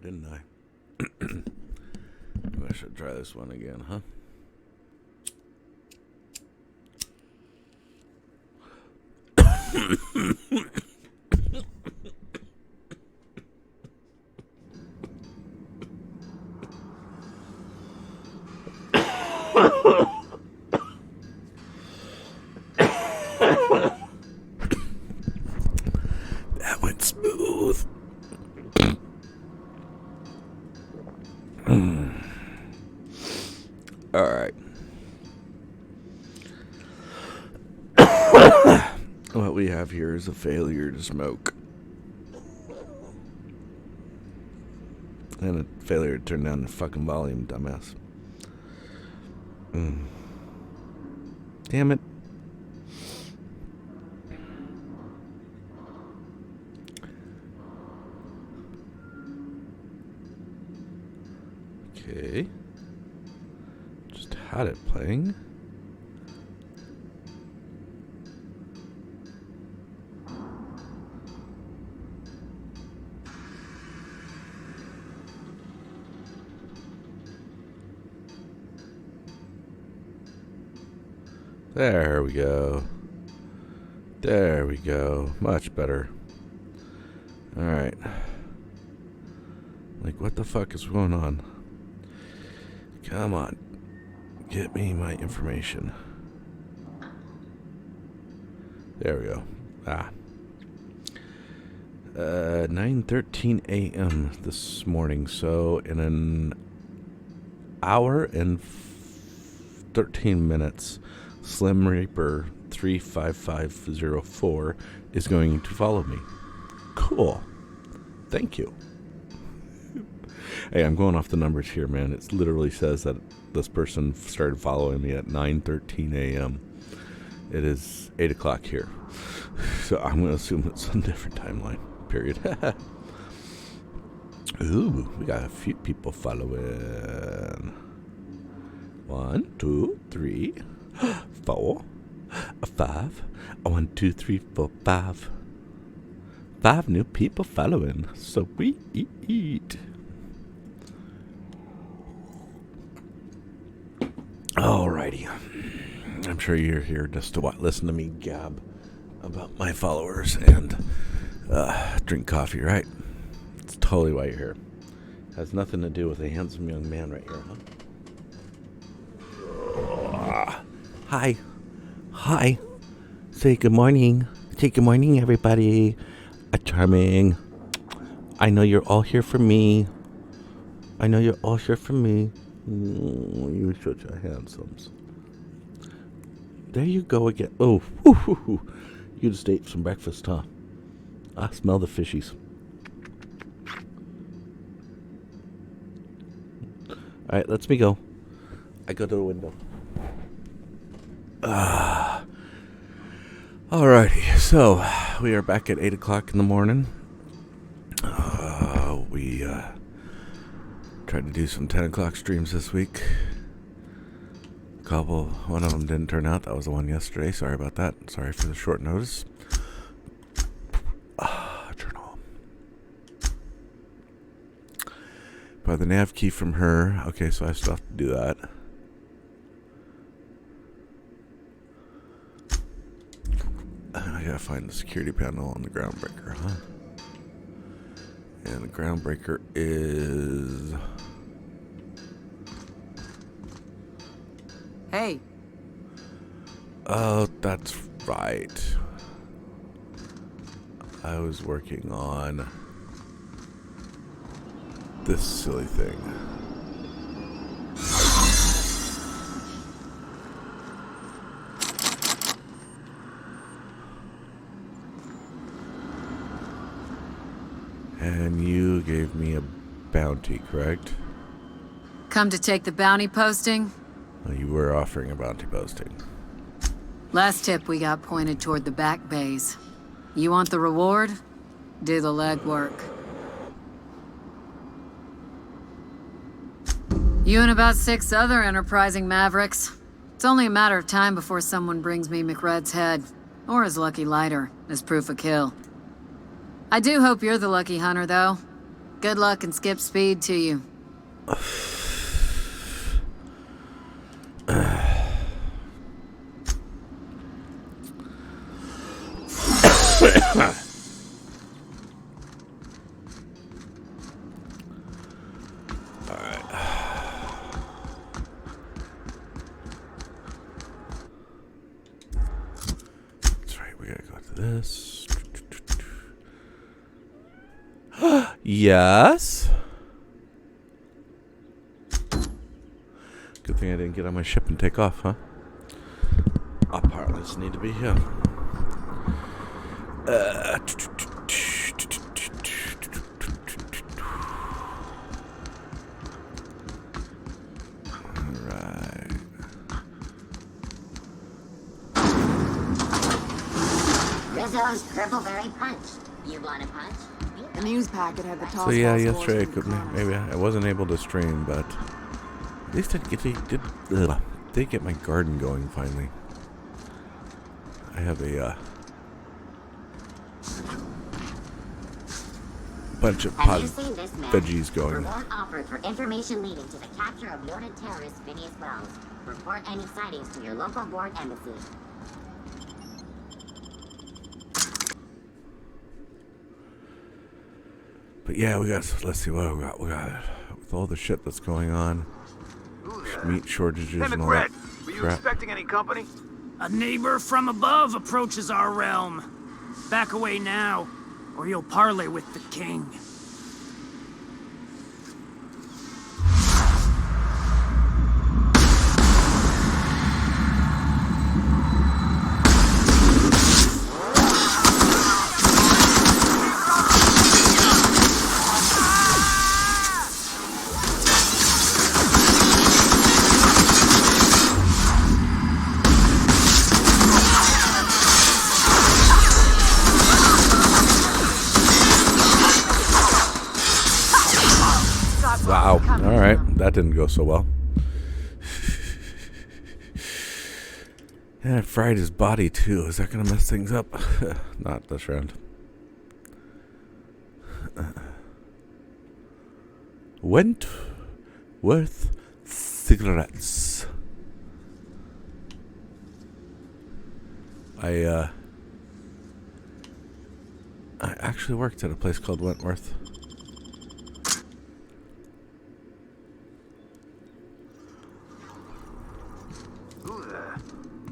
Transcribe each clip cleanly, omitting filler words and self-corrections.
didn't I? I should try this one again, huh? That went smooth. All right. What we have here is a failure to smoke. And a failure to turn down the fucking volume, dumbass. Damn it. Okay. Just had it playing. There we go. There we go. Much better. Alright. Like, what the fuck is going on? Come on. Get me my information. There we go. 9:13 a.m. this morning. So, in an hour and 13 minutes... Slim Reaper 35504 is going to follow me. Cool. Thank you. Hey, I'm going off the numbers here, man. It literally says that this person started following me at 9:13 a.m. It is 8 o'clock here. So I'm going to assume it's a different timeline. Period. Ooh, we got a few people following. 1, 2, 3... 4, 5, 1, 2, 3, 4, 5. 5 new people following. Sweet. Alrighty. I'm sure you're here just to listen to me gab about my followers and drink coffee, right? It's totally why you're here. Has nothing to do with a handsome young man right here, huh? Hi. Say good morning. Everybody. Charming. I know you're all here for me. You're such a handsomes. There you go again. Oh, you just ate some breakfast, huh? I smell the fishies. All right, let's me go. I go to the window. Alrighty, so we are back at 8 o'clock in the morning. We tried to do some 10 o'clock streams this week. One of them didn't turn out. That was the one yesterday. Sorry about that. Sorry for the short notice. Journal. By the nav key from her. Okay, so I still have to do that. I gotta find the security panel on the groundbreaker, huh? And the groundbreaker is... Hey. Oh, that's right. I was working on this silly thing. And you gave me a bounty, correct? Come to take the bounty posting? Well, you were offering a bounty posting. Last tip we got pointed toward the back bays. You want the reward? Do the legwork. You and about 6 other enterprising mavericks. It's only a matter of time before someone brings me McRed's head, or his lucky lighter, as proof of kill. I do hope you're the lucky hunter, though. Good luck and skip speed to you. This. Yes. Good thing I didn't get on my ship and take off, huh? Our pilots need to be here. Rizzo's Purpleberry Punch. You want a punch? The news packet had the So yeah, yesterday I could, maybe I wasn't able to stream, but at least I did get my garden going finally. I have a bunch of veggies going. Reward offered for information leading to the capture of noted terrorist Phineas Wells. Report any sightings to your local board embassy. But yeah, let's see what we got. We got with all the shit that's going on, meat shortages and all that. Were you expecting any company? A neighbor from above approaches our realm. Back away now, or you'll parley with the king. Wow. All right. That didn't go so well. And I fried his body too. Is that going to mess things up? Not this round. Wentworth cigarettes. I actually worked at a place called Wentworth.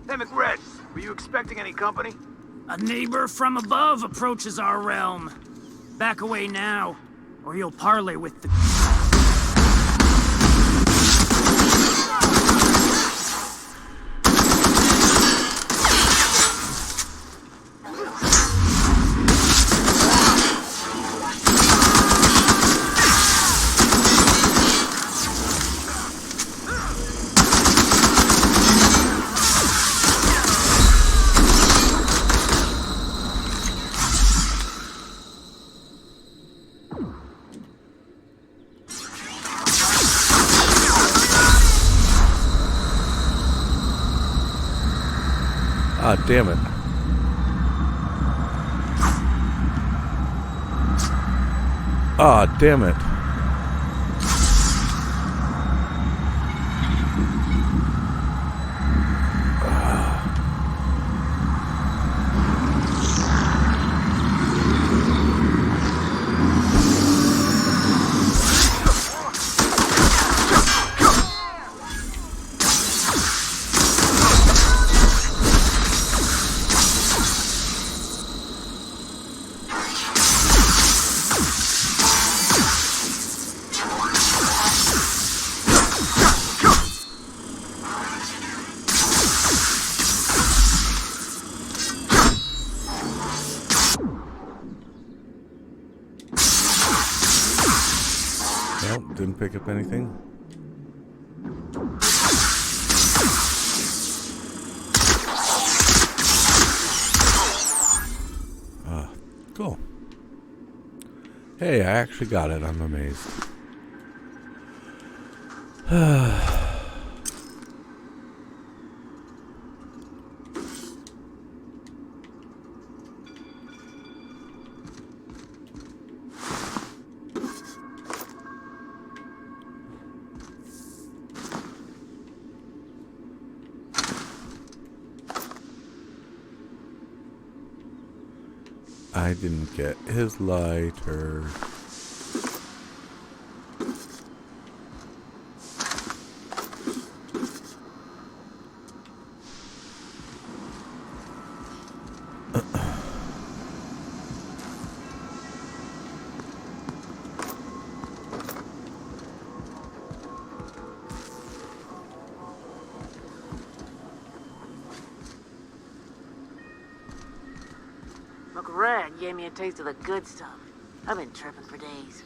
Hey, McRed, were you expecting any company? A neighbor from above approaches our realm. Back away now, or you'll parley with the... Ah, damn it. Ah, damn it. Nope, didn't pick up anything. Cool. Hey, I actually got it. I'm amazed. I didn't get his lighter. McRed gave me a taste of the good stuff. I've been tripping for days.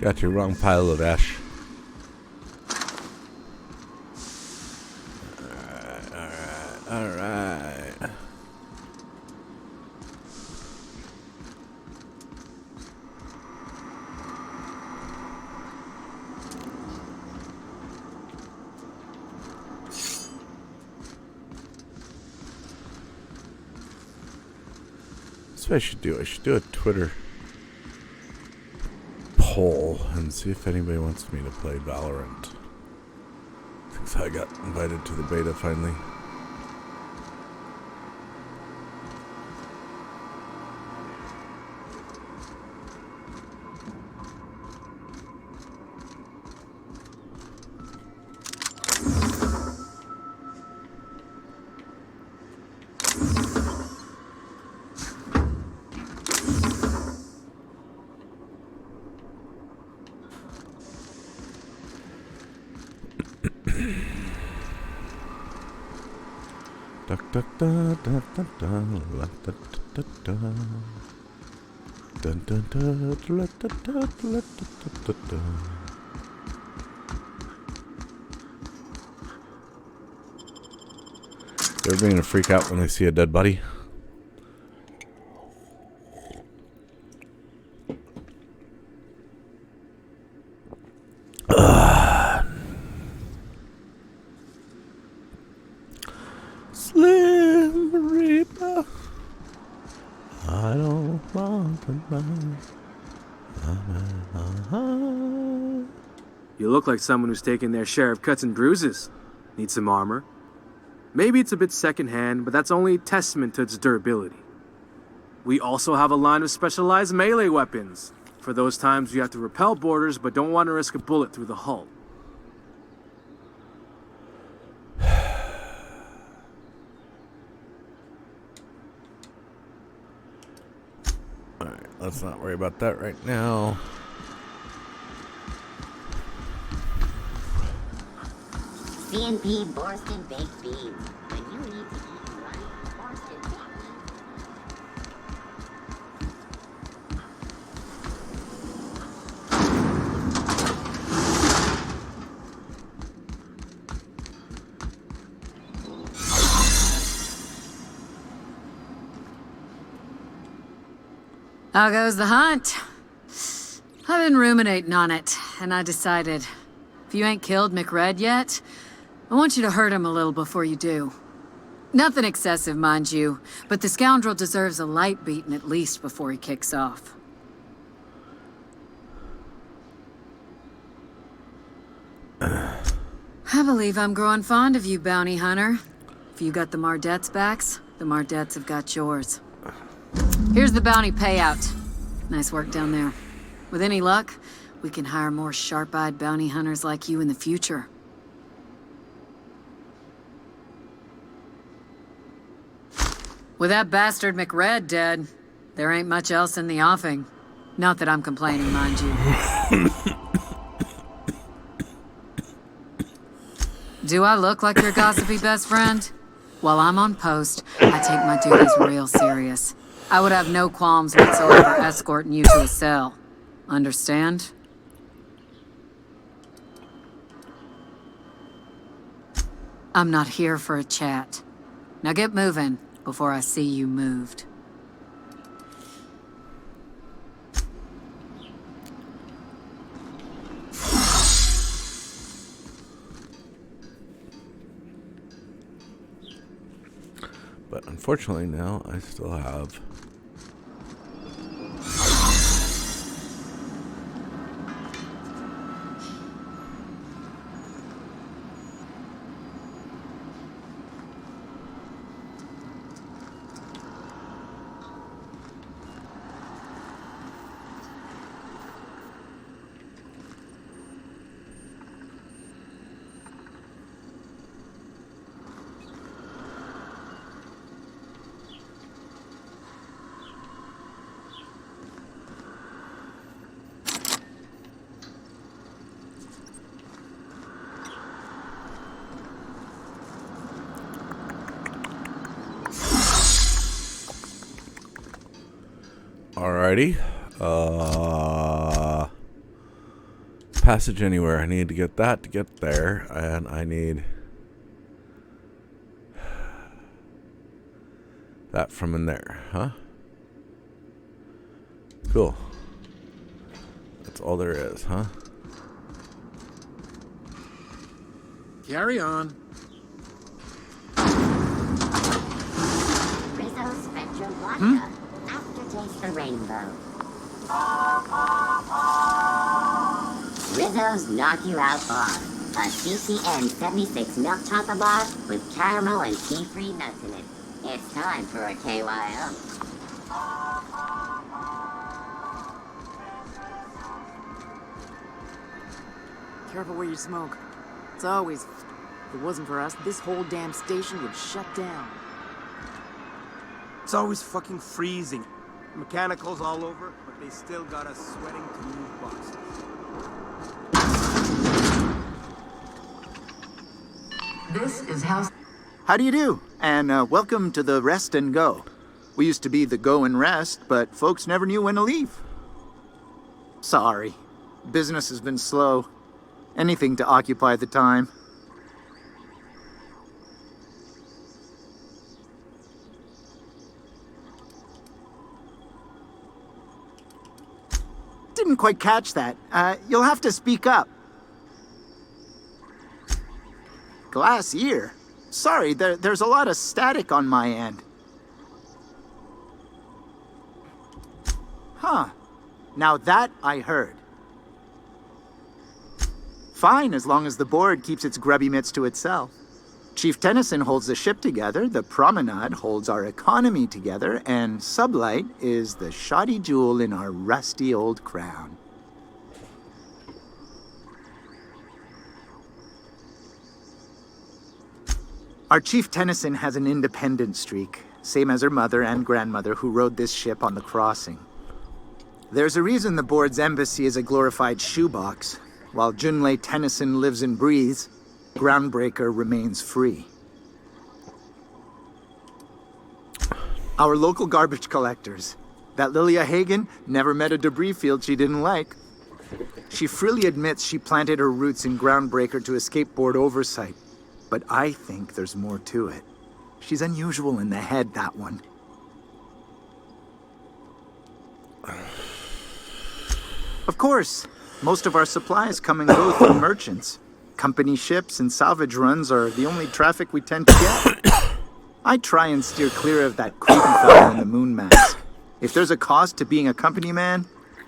Got your wrong pile of ash. Alright. That's what I should do. I should do a Twitter poll and see if anybody wants me to play Valorant. Since I got invited to the beta finally. Duck, duck, da, da, da, da, la, da, da, da, da. Dun, dun, da, la, da, da, la, da, da, da. You ever gonna freak out when they see a dead body? Slim Reaper, I don't want to know. You look like someone who's taken their share of cuts and bruises. Need some armor? Maybe it's a bit secondhand, but that's only a testament to its durability. We also have a line of specialized melee weapons, for those times you have to repel boarders but don't want to risk a bullet through the hull. Alright, let's not worry about that right now. CNP Borston Baked Beans. When you need to eat right, Borston Baked Beans. How goes the hunt? I've been ruminating on it, and I decided, if you ain't killed McRed yet, I want you to hurt him a little before you do. Nothing excessive, mind you, but the scoundrel deserves a light beating at least before he kicks off. I believe I'm growing fond of you, bounty hunter. If you got the Mardets' backs, the Mardets have got yours. Here's the bounty payout. Nice work down there. With any luck, we can hire more sharp-eyed bounty hunters like you in the future. With that bastard McRed dead, there ain't much else in the offing. Not that I'm complaining, mind you. Do I look like your gossipy best friend? While I'm on post, I take my duties real serious. I would have no qualms whatsoever escorting you to a cell. Understand? I'm not here for a chat. Now get moving before I see you moved. But unfortunately now I still have alrighty. Passage anywhere. I need to get that to get there, and I need that from in there, huh? Cool. That's all there is, huh? Carry on. Rizzo Spectrum Vodka. Aftertaste the rainbow. Rizzo's Knock You Out Bar. A CCN 76 milk chocolate bar with caramel and tea-free nuts in it. It's time for a KYO. Careful where you smoke. It's always... If it wasn't for us, this whole damn station would shut down. It's always fucking freezing. Mechanicals all over, but they still got us sweating to move boxes. This is House. How do you do? And welcome to the Rest and Go. We used to be the Go and Rest, but folks never knew when to leave. Sorry. Business has been slow. Anything to occupy the time. Didn't quite catch that. You'll have to speak up. Glass ear? Sorry, there's a lot of static on my end. Huh. Now that I heard. Fine, as long as the board keeps its grubby mitts to itself. Chief Tennyson holds the ship together, the Promenade holds our economy together, and Sublight is the shoddy jewel in our rusty old crown. Our Chief Tennyson has an independent streak, same as her mother and grandmother who rode this ship on the crossing. There's a reason the board's embassy is a glorified shoebox. While Junlei Tennyson lives and breathes, Groundbreaker remains free. Our local garbage collectors. That Lilia Hagen never met a debris field she didn't like. She freely admits she planted her roots in Groundbreaker to escape board oversight. But I think there's more to it. She's unusual in the head, that one. Of course, most of our supplies come and go through merchants. Company ships and salvage runs are the only traffic we tend to get. I try and steer clear of that creepy fellow in the moon mask. If there's a cost to being a company man,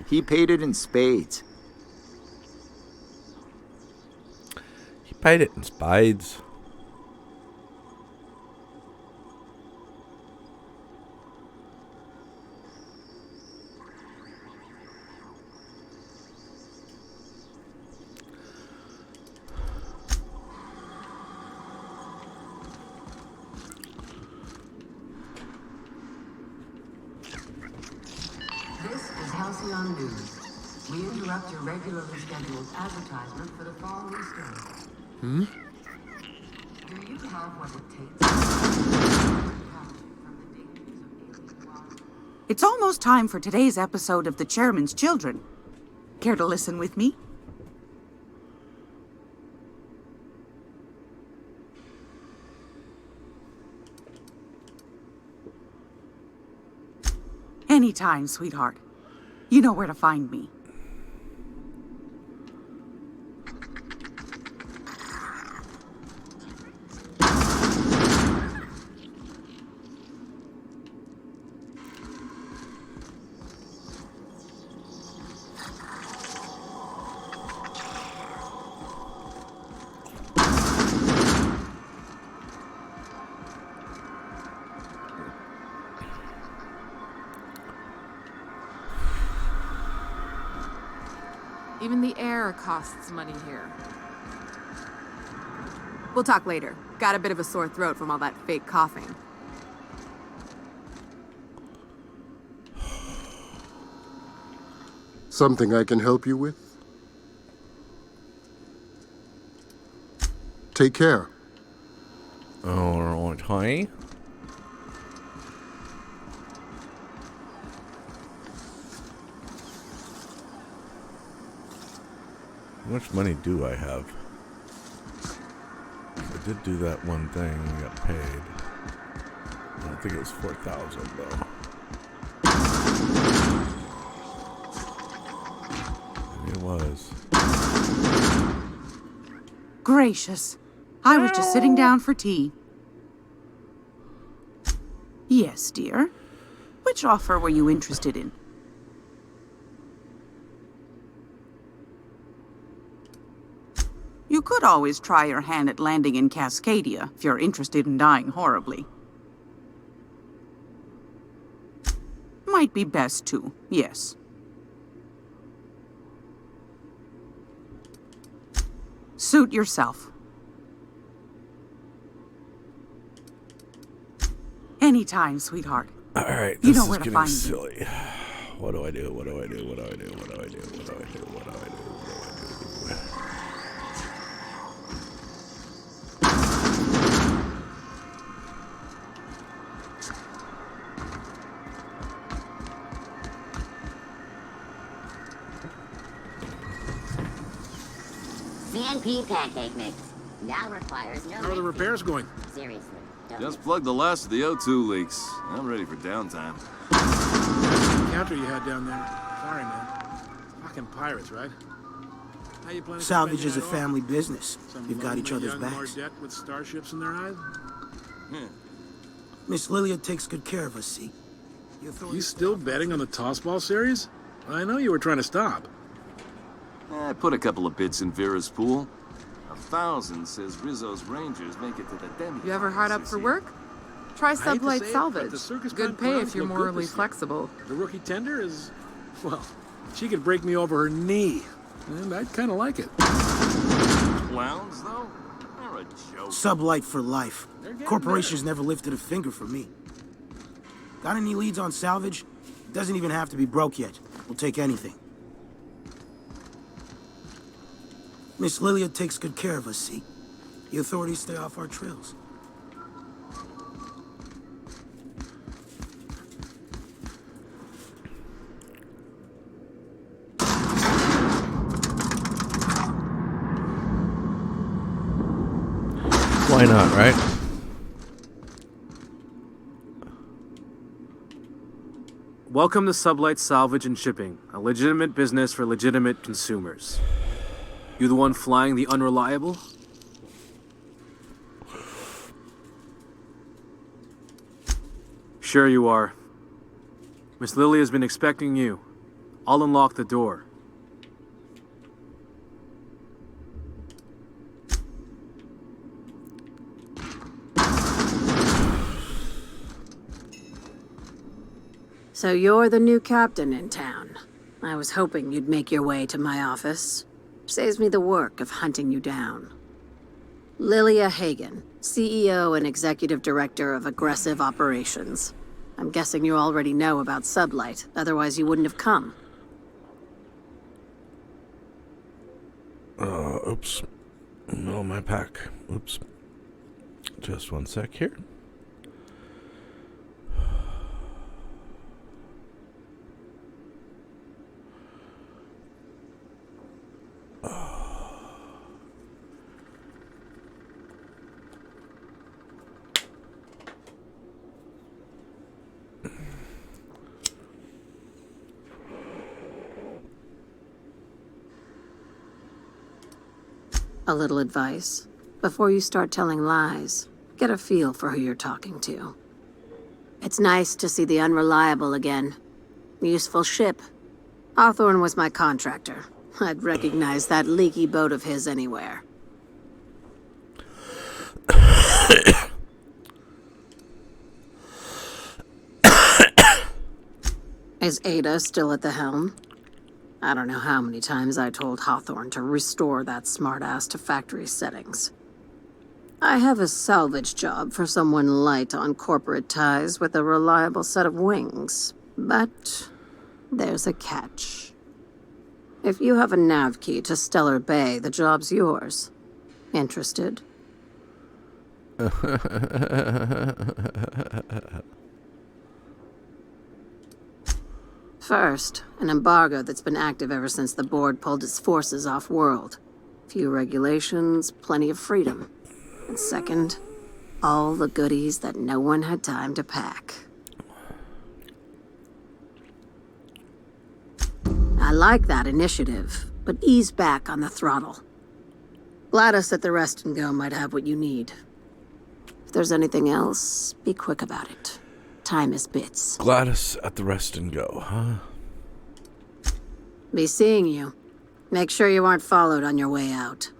he paid it in spades. He paid it in spades. Zone News. We interrupt your regularly scheduled advertisement for the following story. Do you have what it takes? It's almost time for today's episode of The Chairman's Children. Care to listen with me? Anytime, sweetheart. You know where to find me. Even the air costs money here. We'll talk later. Got a bit of a sore throat from all that fake coughing. Something I can help you with? Take care. Alright, hi. How much money do I have? I did do that one thing and got paid. I don't think it was 4,000 though. Maybe it was. Gracious. I was just sitting down for tea. Yes, dear. Which offer were you interested in? You could always try your hand at landing in Cascadia if you're interested in dying horribly. Might be best to, yes. Suit yourself. Anytime, sweetheart. Alright, You this know is where to getting find me. silly. What do I do? What do I do? What do I do? What do I do? What do I do? What do I do? What do I do? CNP pancake mix now requires no. How are the repairs going? Seriously. Don't Just plugged the last of the O2 leaks. I'm ready for downtime. Counter you had down there. Sorry, man. Fucking pirates, right? How you planning to Salvage spend is a your night off? family business. Some You've got each lonely other's young backs. Mardette with starships in their eyes? Miss Lilia takes good care of us, see? You still betting on the Tossball series? I know you were trying to stop. I put a couple of bits in Vera's pool. 1,000 says Rizzo's Rangers make it to the demi. You ever hard up for work? Try I hate to Sublight say it, but Salvage. the Circus Good Clown pay clowns if you're look good morally this year. flexible. The rookie tender is, well, she could break me over her knee. And I'd kind of like it. Clowns, though? They're a joke. Sublight for life. getting Corporations never lifted a finger for me. Got any leads on salvage? Doesn't even have to be broke yet. We'll take anything. Miss Lilia takes good care of us, see? The authorities stay off our trails. Why not, right? Welcome to Sublight Salvage and Shipping, a legitimate business for legitimate consumers. You the one flying the unreliable? Sure you are. Miss Lily has been expecting you. I'll unlock the door. So you're the new captain in town. I was hoping you'd make your way to my office. Saves me the work of hunting you down. Lilia Hagen, CEO and Executive Director of Aggressive Operations. I'm guessing you already know about Sublight, otherwise you wouldn't have come. Oops. No, my pack. Oops. Just one sec here. A little advice. Before you start telling lies, get a feel for who you're talking to. It's nice to see the Unreliable again. Useful ship. Hawthorne was my contractor. I'd recognize that leaky boat of his anywhere. Is Ada still at the helm? I don't know how many times I told Hawthorne to restore that smartass to factory settings. I have a salvage job for someone light on corporate ties with a reliable set of wings, but there's a catch. If you have a nav key to Stellar Bay, the job's yours. Interested? First, an embargo that's been active ever since the board pulled its forces off-world. Few regulations, plenty of freedom. And second, all the goodies that no one had time to pack. I like that initiative, but ease back on the throttle. Gladys at the Rest and Go might have what you need. If there's anything else, be quick about it. Time is bits. Gladys at the Rest and Go, huh? Be seeing you. Make sure you aren't followed on your way out.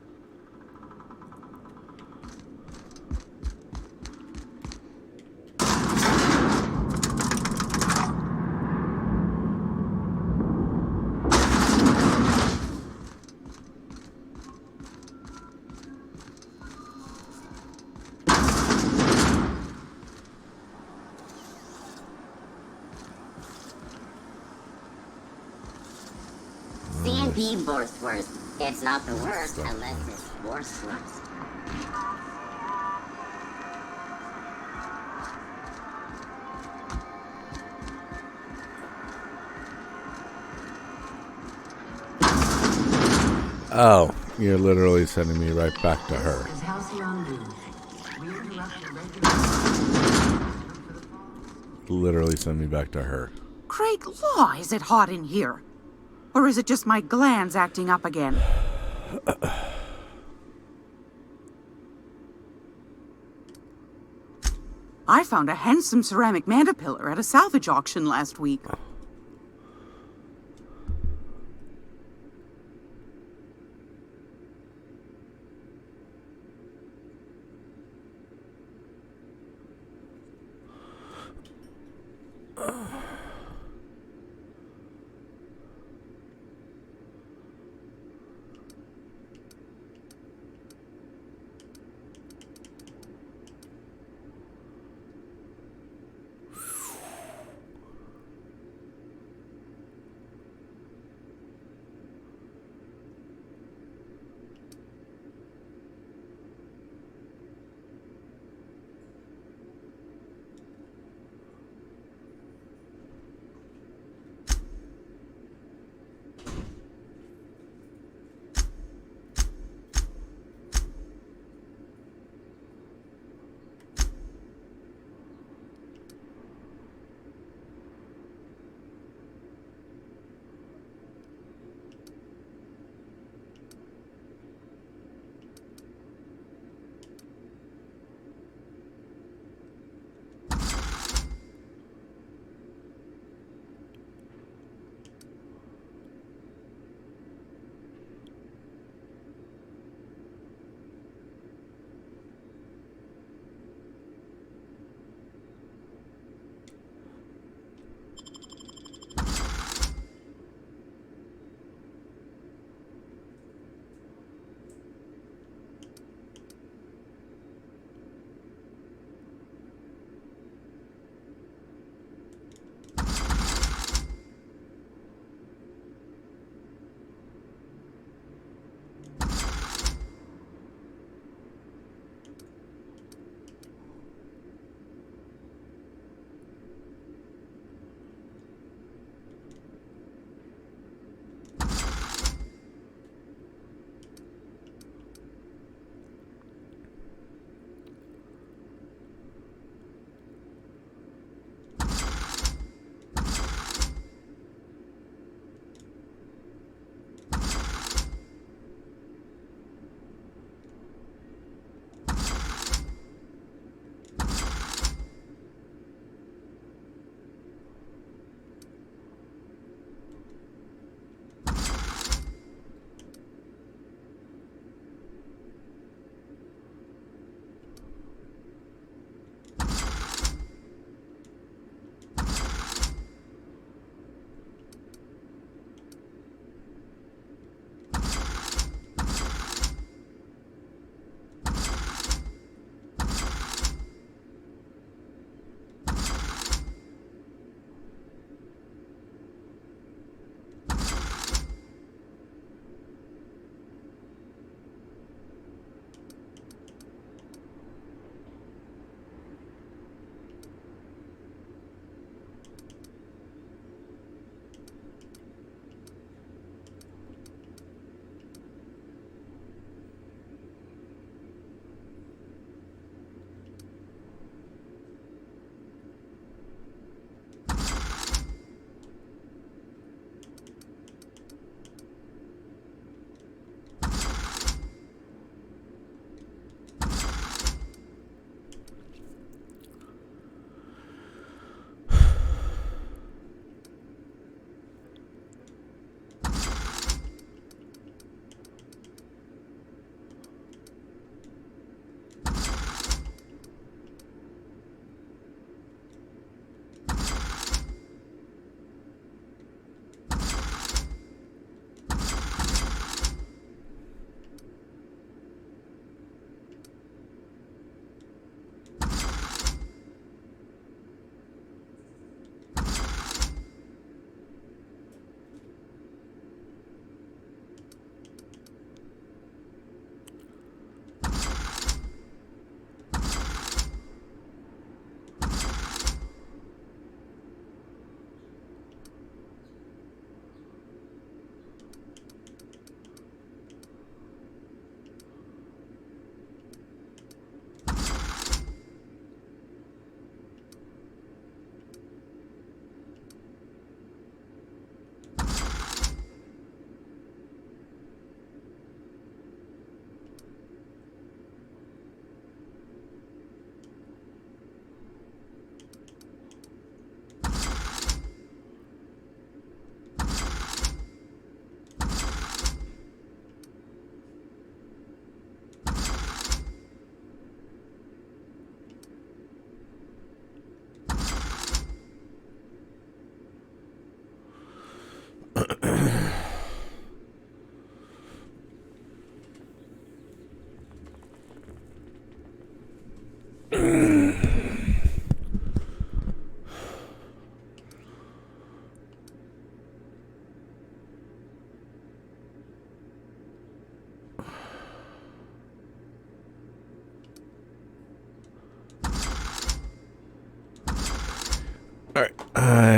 C&P Borstworth. It's not the worst unless it's Borstworth. Oh, you're literally sending me right back to her. Literally send me back to her. Great law, is it hot in here? Or is it just my glands acting up again? I found a handsome ceramic mandapillar at a salvage auction last week.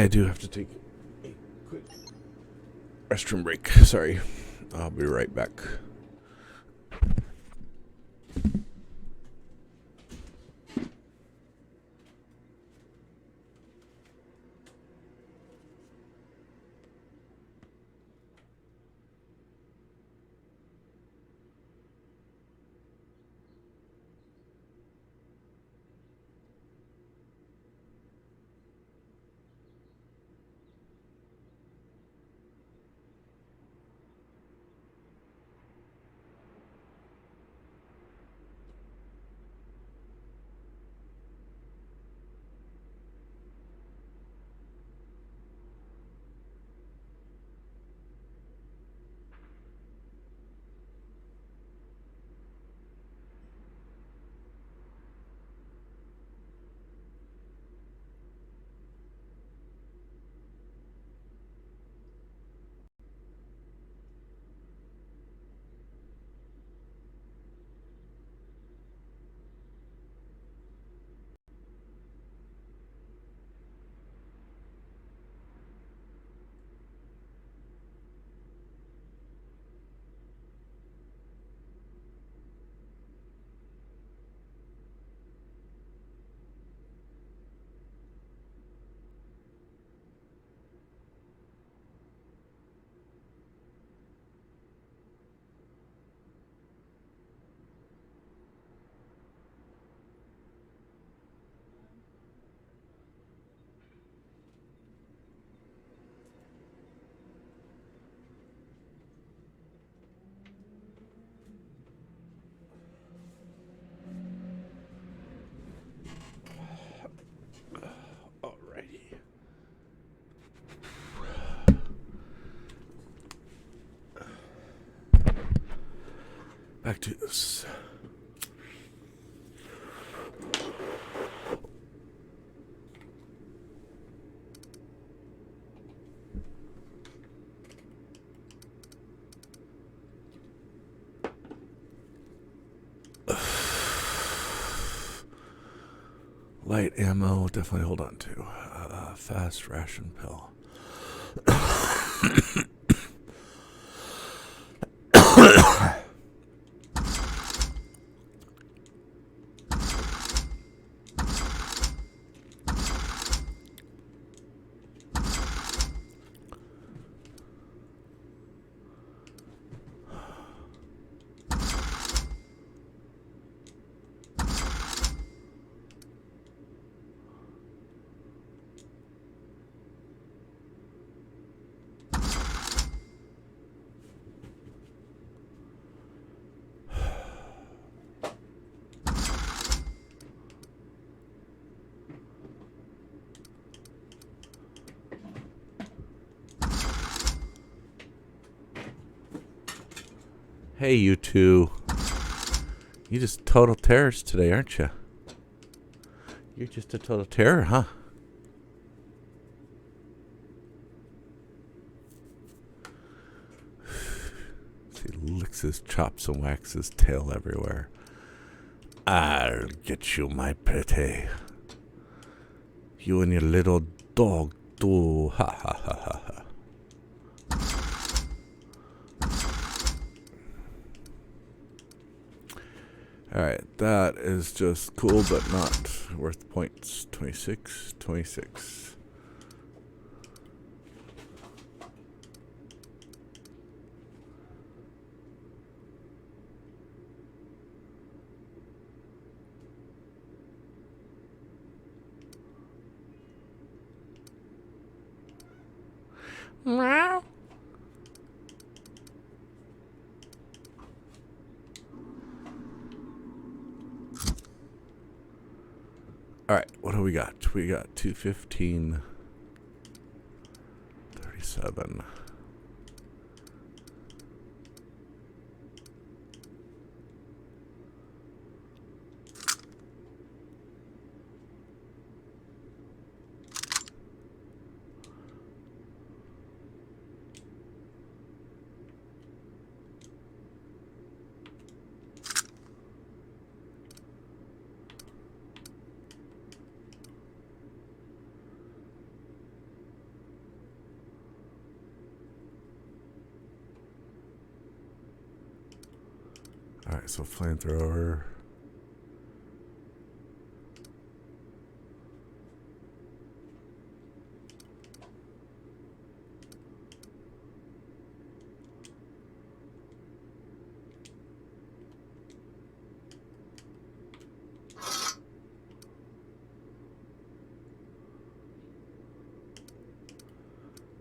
I do have to take a quick restroom break. Sorry. I'll be right back. Back to this. Light ammo, definitely hold on to. Fast ration pill. Hey, you two. You just total terrorists today, aren't you? You're just a total terror, huh? He licks his chops and whacks his tail everywhere. I'll get you, my pretty. You and your little dog, too. Ha ha ha ha ha. Alright, that is just cool, but not worth points. 26, 26. Meow. Alright, what do we got? We got 215, 37. Alright, so flamethrower.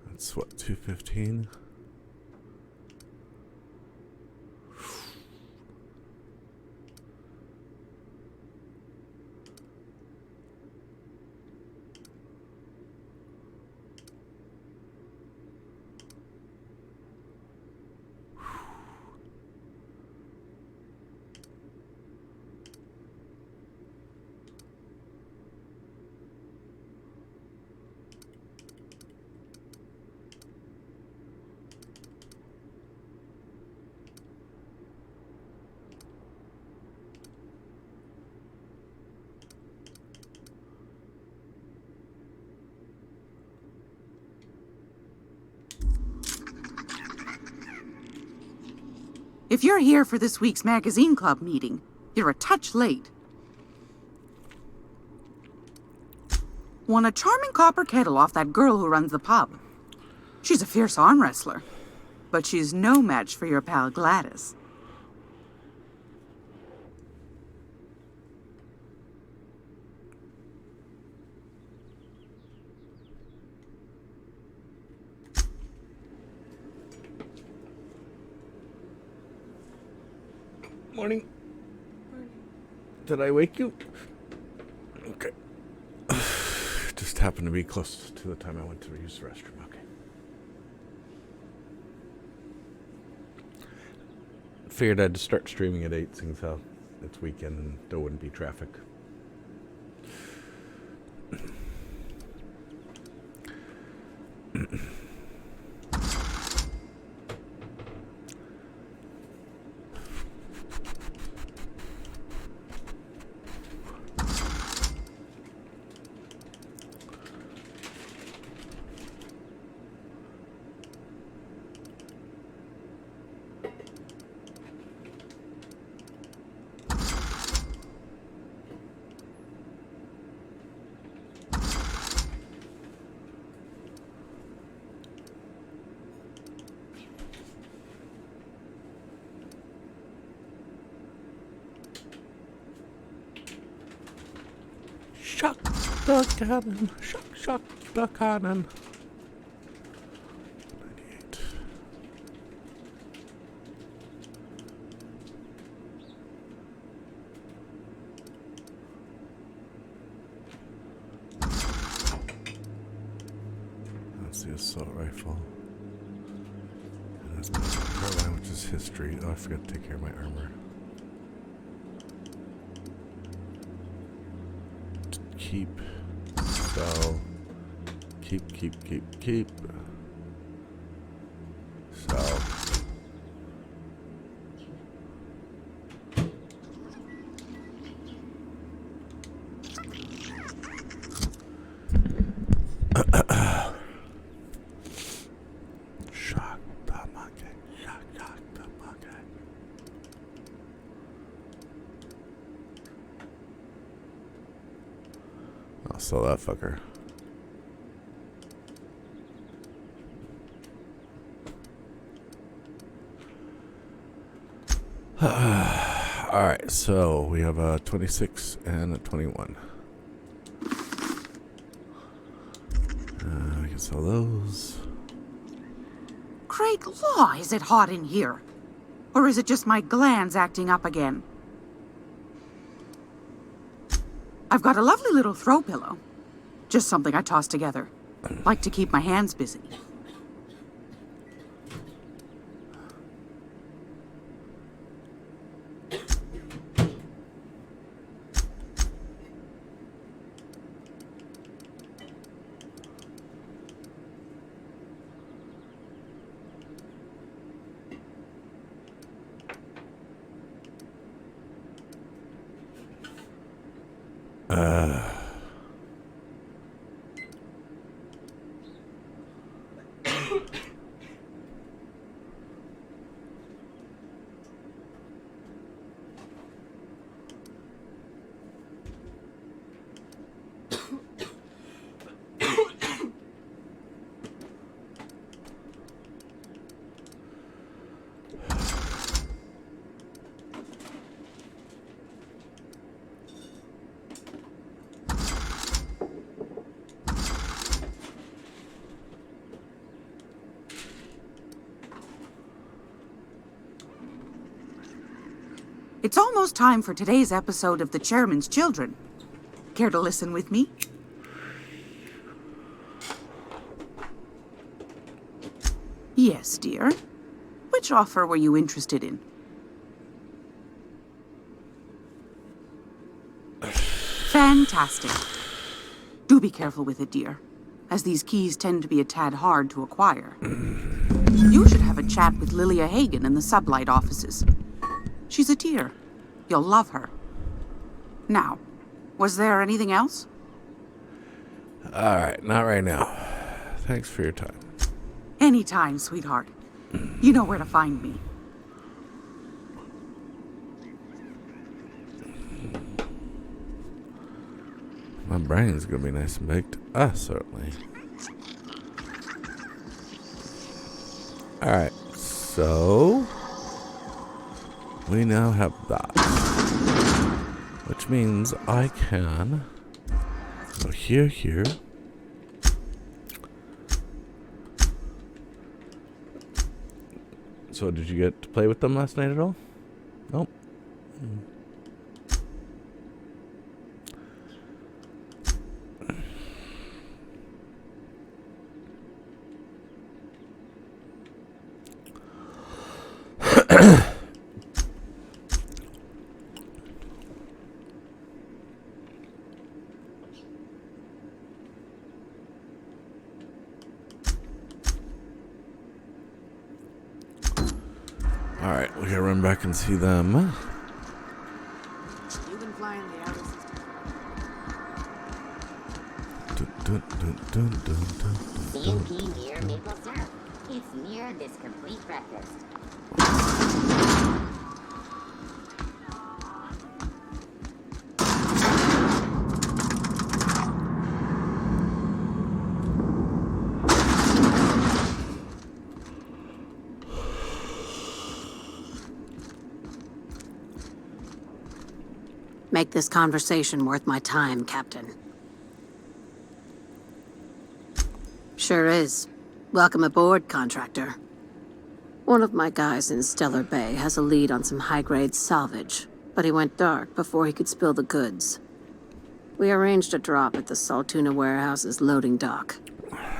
That's what, 215? If you're here for this week's magazine club meeting, you're a touch late. Won a charming copper kettle off that girl who runs the pub. She's a fierce arm wrestler, but she's no match for your pal Gladys. Morning. Did I wake you? Okay. Just happened to be close to the time I went to use the restroom. Okay. Figured I'd start streaming at 8, since how it's weekend and there wouldn't be traffic. Shock the cannon. Shock the cannon. 98. That's the assault rifle. And that's Caroline, which is history. Oh, I forgot to take care of my armor. Keep, sell, keep, sell. Shock the market, shock the market. I'll sell that fucker. Alright, so we have a 26 and a 21. I can sell those. Great law, is it hot in here? Or is it just my glands acting up again? I've got a lovely little throw pillow. Just something I toss together. Like to keep my hands busy. It's almost time for today's episode of The Chairman's Children. Care to listen with me? Yes, dear. Which offer were you interested in? Fantastic. Do be careful with it, dear, as these keys tend to be a tad hard to acquire. You should have a chat with Lilia Hagen in the Sublight offices. She's a dear. You'll love her. Now, was there anything else? All right, not right now. Thanks for your time. Anytime, sweetheart. You know where to find me. My brain's gonna be nice and baked. Certainly. Alright, so we now have that. Which means I can go here. So did you get to play with them last night at all? Nope. Alright, we gotta run back and see them. You've been flying the outer system. CNP near maple syrup. It's near this complete breakfast. Make this conversation worth my time, Captain. Sure is. Welcome aboard, contractor. One of my guys in Stellar Bay has a lead on some high-grade salvage, but he went dark before he could spill the goods. We arranged a drop at the Saltuna warehouse's loading dock.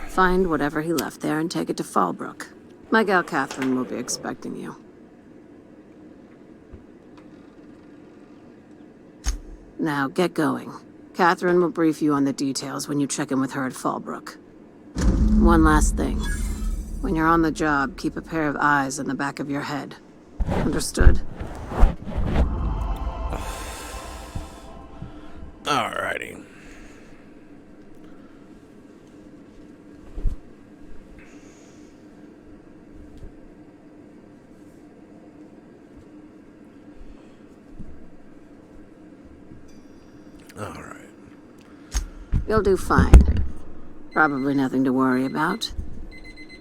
Find whatever he left there and take it to Fallbrook. My gal Catherine will be expecting you. Now, get going. Catherine will brief you on the details when you check in with her at Fallbrook. One last thing. When you're on the job, keep a pair of eyes in the back of your head. Understood? Alrighty. Alright. You'll do fine. Probably nothing to worry about.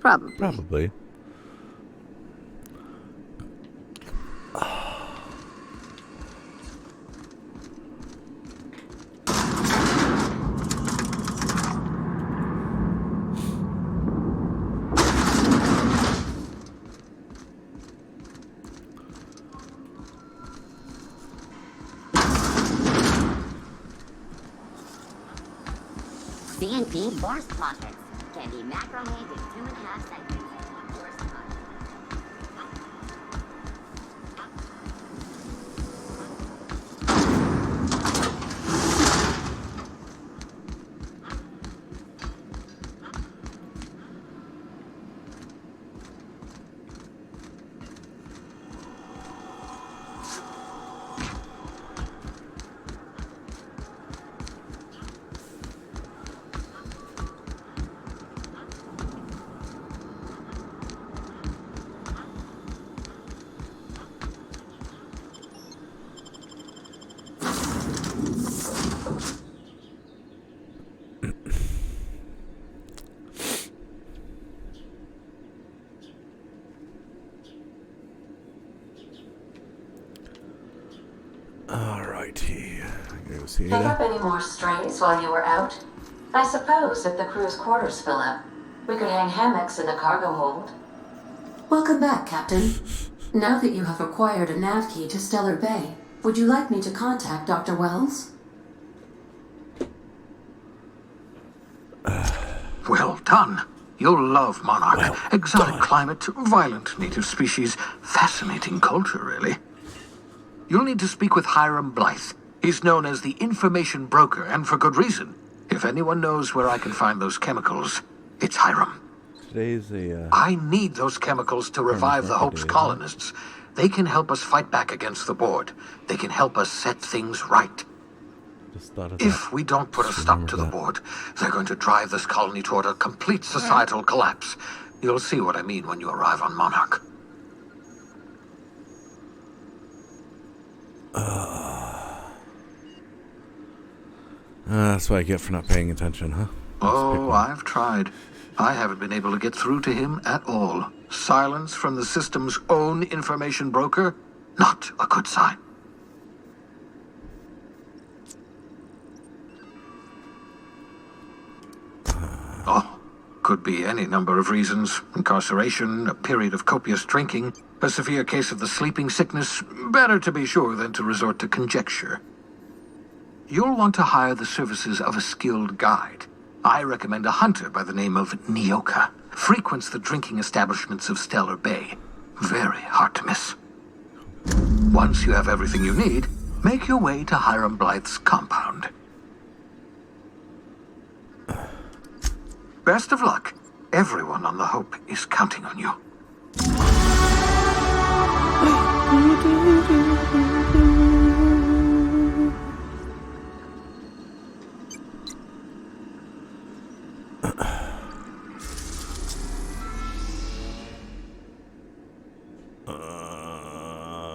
Probably. CNP force pockets can be macromed in 2.5 seconds. Force pocket. Pick up any more strays while you were out? I suppose if the crew's quarters fill up, we could hang hammocks in the cargo hold. Welcome back, Captain. Now that you have acquired a nav key to Stellar Bay, would you like me to contact Dr. Wells? Well done. You'll love Monarch. Exotic climate, violent native species, fascinating culture, really. You'll need to speak with Hiram Blythe. He's known as the information broker, and for good reason. If anyone knows where I can find those chemicals, it's Hiram. Today's a. I need those chemicals to revive the Hope's colonists. They can help us fight back against the board. They can help us set things right. Just thought of If we don't put a stop to the board, they're going to drive this colony toward a complete societal collapse. You'll see what I mean when you arrive on Monarch. That's what I get for not paying attention, huh? Oh, I've tried. I haven't been able to get through to him at all. Silence from the system's own information broker? Not a good sign. Oh, could be any number of reasons. Incarceration, a period of copious drinking, a severe case of the sleeping sickness. Better to be sure than to resort to conjecture. You'll want to hire the services of a skilled guide. I recommend a hunter by the name of Nyoka. Frequents the drinking establishments of Stellar Bay. Very hard to miss. Once you have everything you need, make your way to Hiram Blythe's compound. Best of luck. Everyone on the Hope is counting on you.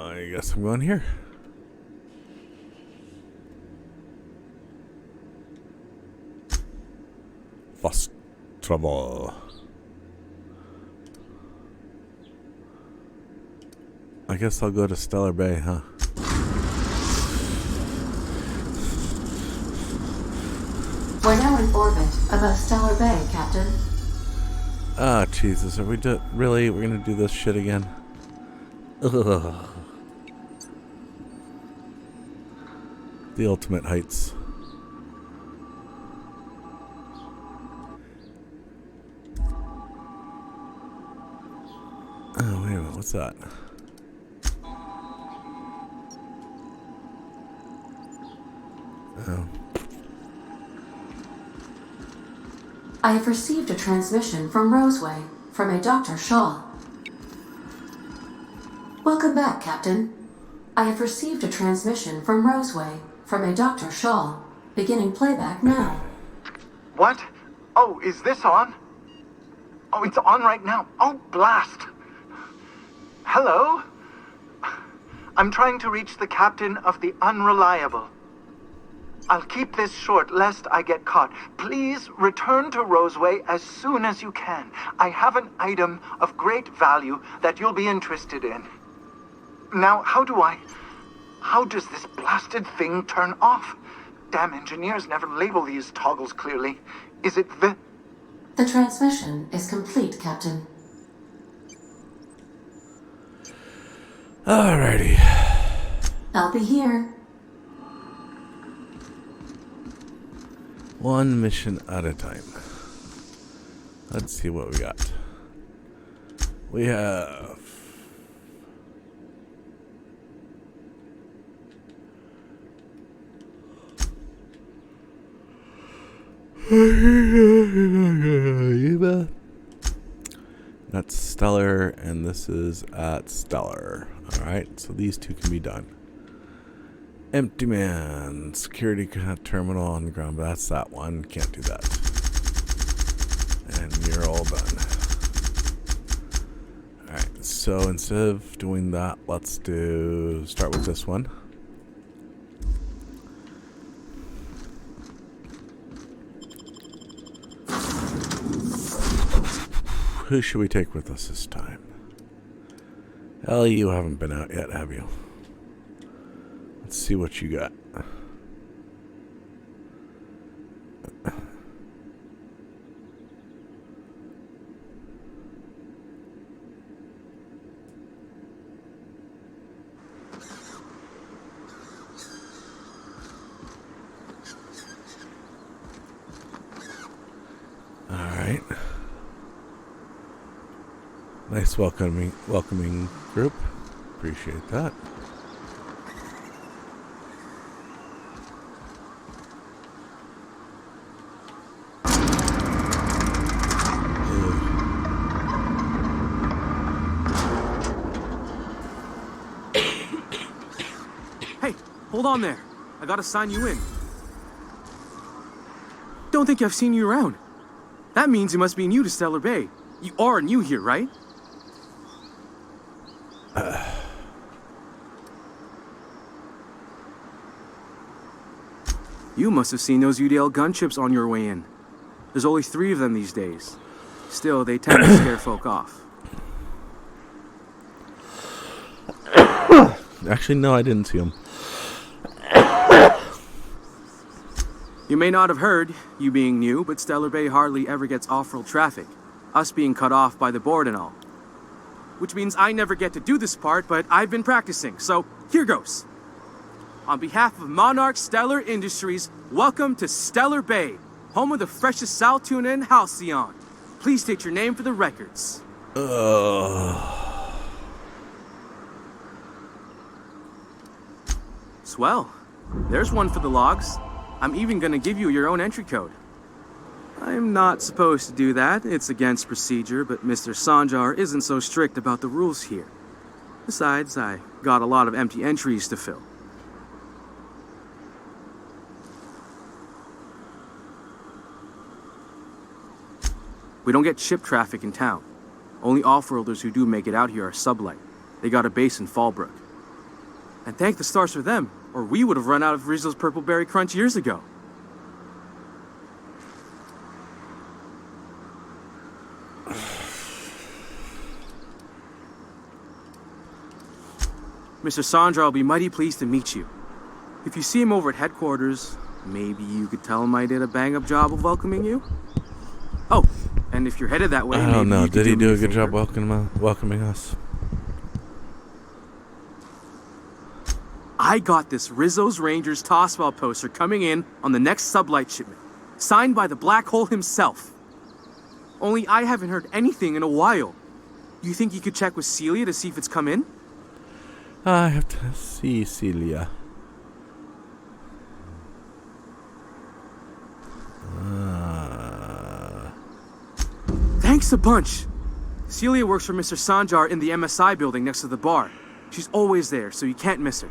I guess I'm going here. Fast travel. I guess I'll go to Stellar Bay, huh? We're now in orbit above Stellar Bay, Captain. Ah, Jesus, are we really? We're gonna do this shit again? Ugh. The ultimate heights. Oh, wait a minute, what's that? Oh. I have received a transmission from Roseway, from a Dr. Shaw. Welcome back, Captain. I have received a transmission from Roseway, from a Dr. Shaw. Beginning playback now. What? Oh, is this on? Oh, it's on right now. Oh, blast. Hello? I'm trying to reach the captain of the Unreliable. I'll keep this short lest I get caught. Please return to Roseway as soon as you can. I have an item of great value that you'll be interested in. Now, how does this blasted thing turn off? Damn engineers never label these toggles clearly. Is it the... The transmission is complete, Captain. Alrighty. I'll be here. One mission at a time. Let's see what we got. We have... That's Stellar, and this is at Stellar. Alright, so these two can be done. Empty Man, security terminal on the ground, but that's that one. Can't do that. And you're all done. Alright, so instead of doing that, let's start with this one. Who should we take with us this time? Ellie, you haven't been out yet, have you? Let's see what you got. Alright. Nice welcoming group. Appreciate that. Hey, hold on there. I gotta sign you in. Don't think I've seen you around. That means you must be new to Stellar Bay. You are new here, right? You must have seen those UDL gunships on your way in. There's only 3 of them these days. Still, they tend to scare folk off. Actually, no, I didn't see them. You may not have heard, you being new, but Stellar Bay hardly ever gets off-road traffic. Us being cut off by the board and all. Which means I never get to do this part, but I've been practicing, so here goes. On behalf of Monarch Stellar Industries, welcome to Stellar Bay, home of the freshest sal tuna and halcyon. Please state your name for the records. Swell. There's one for the logs. I'm even gonna give you your own entry code. I'm not supposed to do that. It's against procedure, but Mr. Sanjar isn't so strict about the rules here. Besides, I got a lot of empty entries to fill. We don't get ship traffic in town. Only off-roaders who do make it out here are Sublight. They got a base in Fallbrook. And thank the stars for them, or we would have run out of Rizzo's Purple Berry Crunch years ago. Mr. Sandra will be mighty pleased to meet you. If you see him over at headquarters, maybe you could tell him I did a bang-up job of welcoming you? Oh, and if you're headed that way, I don't know. Did he do a good favor. job welcoming us? I got this Rizzo's Rangers Tosswell poster coming in on the next Sublight shipment, signed by the Black Hole himself. Only I haven't heard anything in a while. You think you could check with Celia to see if it's come in? I have to see Celia. Thanks a bunch. Celia works for Mr. Sanjar in the MSI building next to the bar. She's always there, so you can't miss her.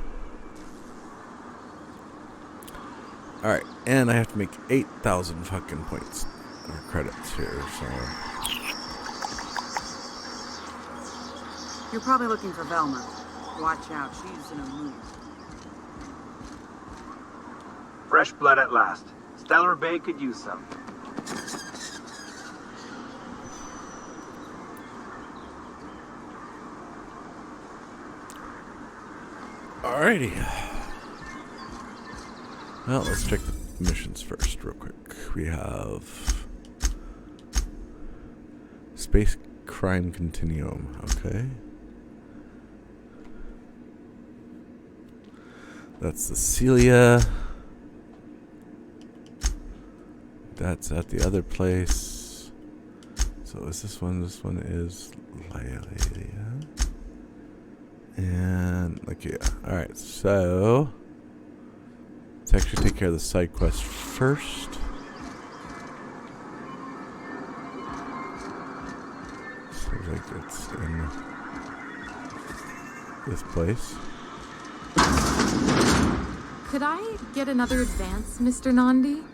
Alright, and I have to make 8,000 fucking points or credits here, so. You're probably looking for Velma. Watch out, she's in a mood. Fresh blood at last. Stellar Bay could use some. Alrighty. Well, let's check the missions first, real quick. We have Space Crime Continuum. Okay. That's the Celia. That's at the other place. So is this one? This one is Lilia. And okay, alright, so let's actually take care of the side quest first. Seems like it's in this place. Could I get another advance, Mr. Nandi?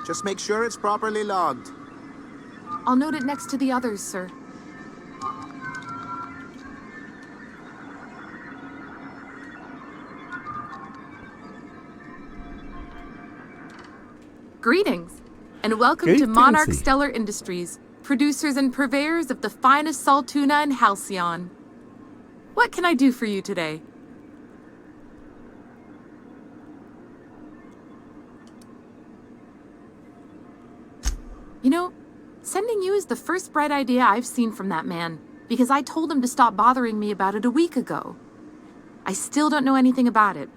Just make sure it's properly logged. I'll note it next to the others, sir. Greetings, and welcome to Monarch Stellar Industries, producers and purveyors of the finest salt tuna and halcyon. What can I do for you today? You know, sending you is the first bright idea I've seen from that man, because I told him to stop bothering me about it a week ago. I still don't know anything about it,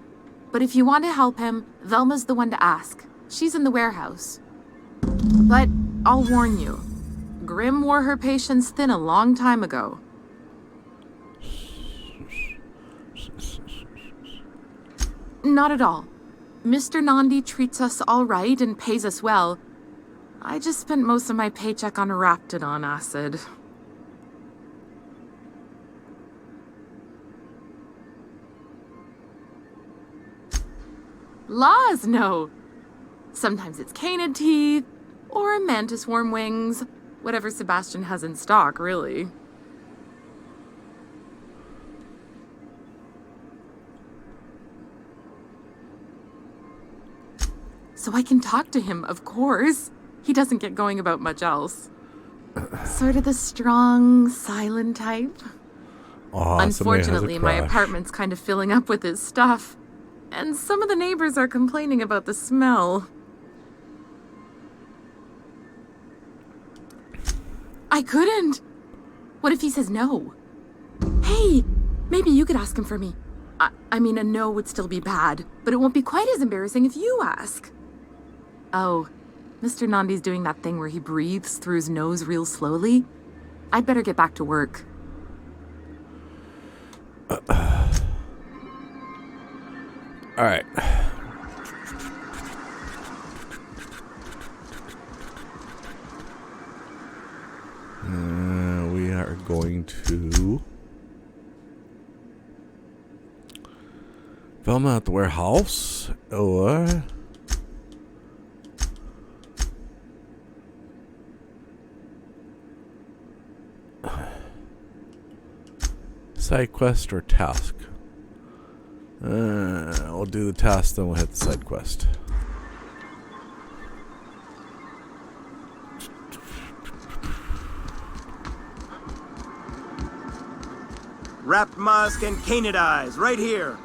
but if you want to help him, Velma's the one to ask. She's in the warehouse. But I'll warn you. Grim wore her patience thin a long time ago. Not at all. Mr. Nandi treats us all right and pays us well. I just spent most of my paycheck on Raptidon acid. Laws, no. Sometimes it's canid teeth, or a mantis worm wings. Whatever Sebastian has in stock, really. So I can talk to him, of course. He doesn't get going about much else. Sort of the strong, silent type. Aw, Unfortunately, my crush. apartment's kind of filling up with his stuff. And some of the neighbors are complaining about the smell. I couldn't. What if he says no? Hey, maybe you could ask him for me. I mean, a no would still be bad, but it won't be quite as embarrassing if you ask. Oh, Mr. Nandi's doing that thing where he breathes through his nose real slowly. I'd better get back to work. All right. We are going to Velma at the warehouse, or side quest or task. We'll do the task, then we'll hit the side quest. Wrapped musk and canid eyes, right here.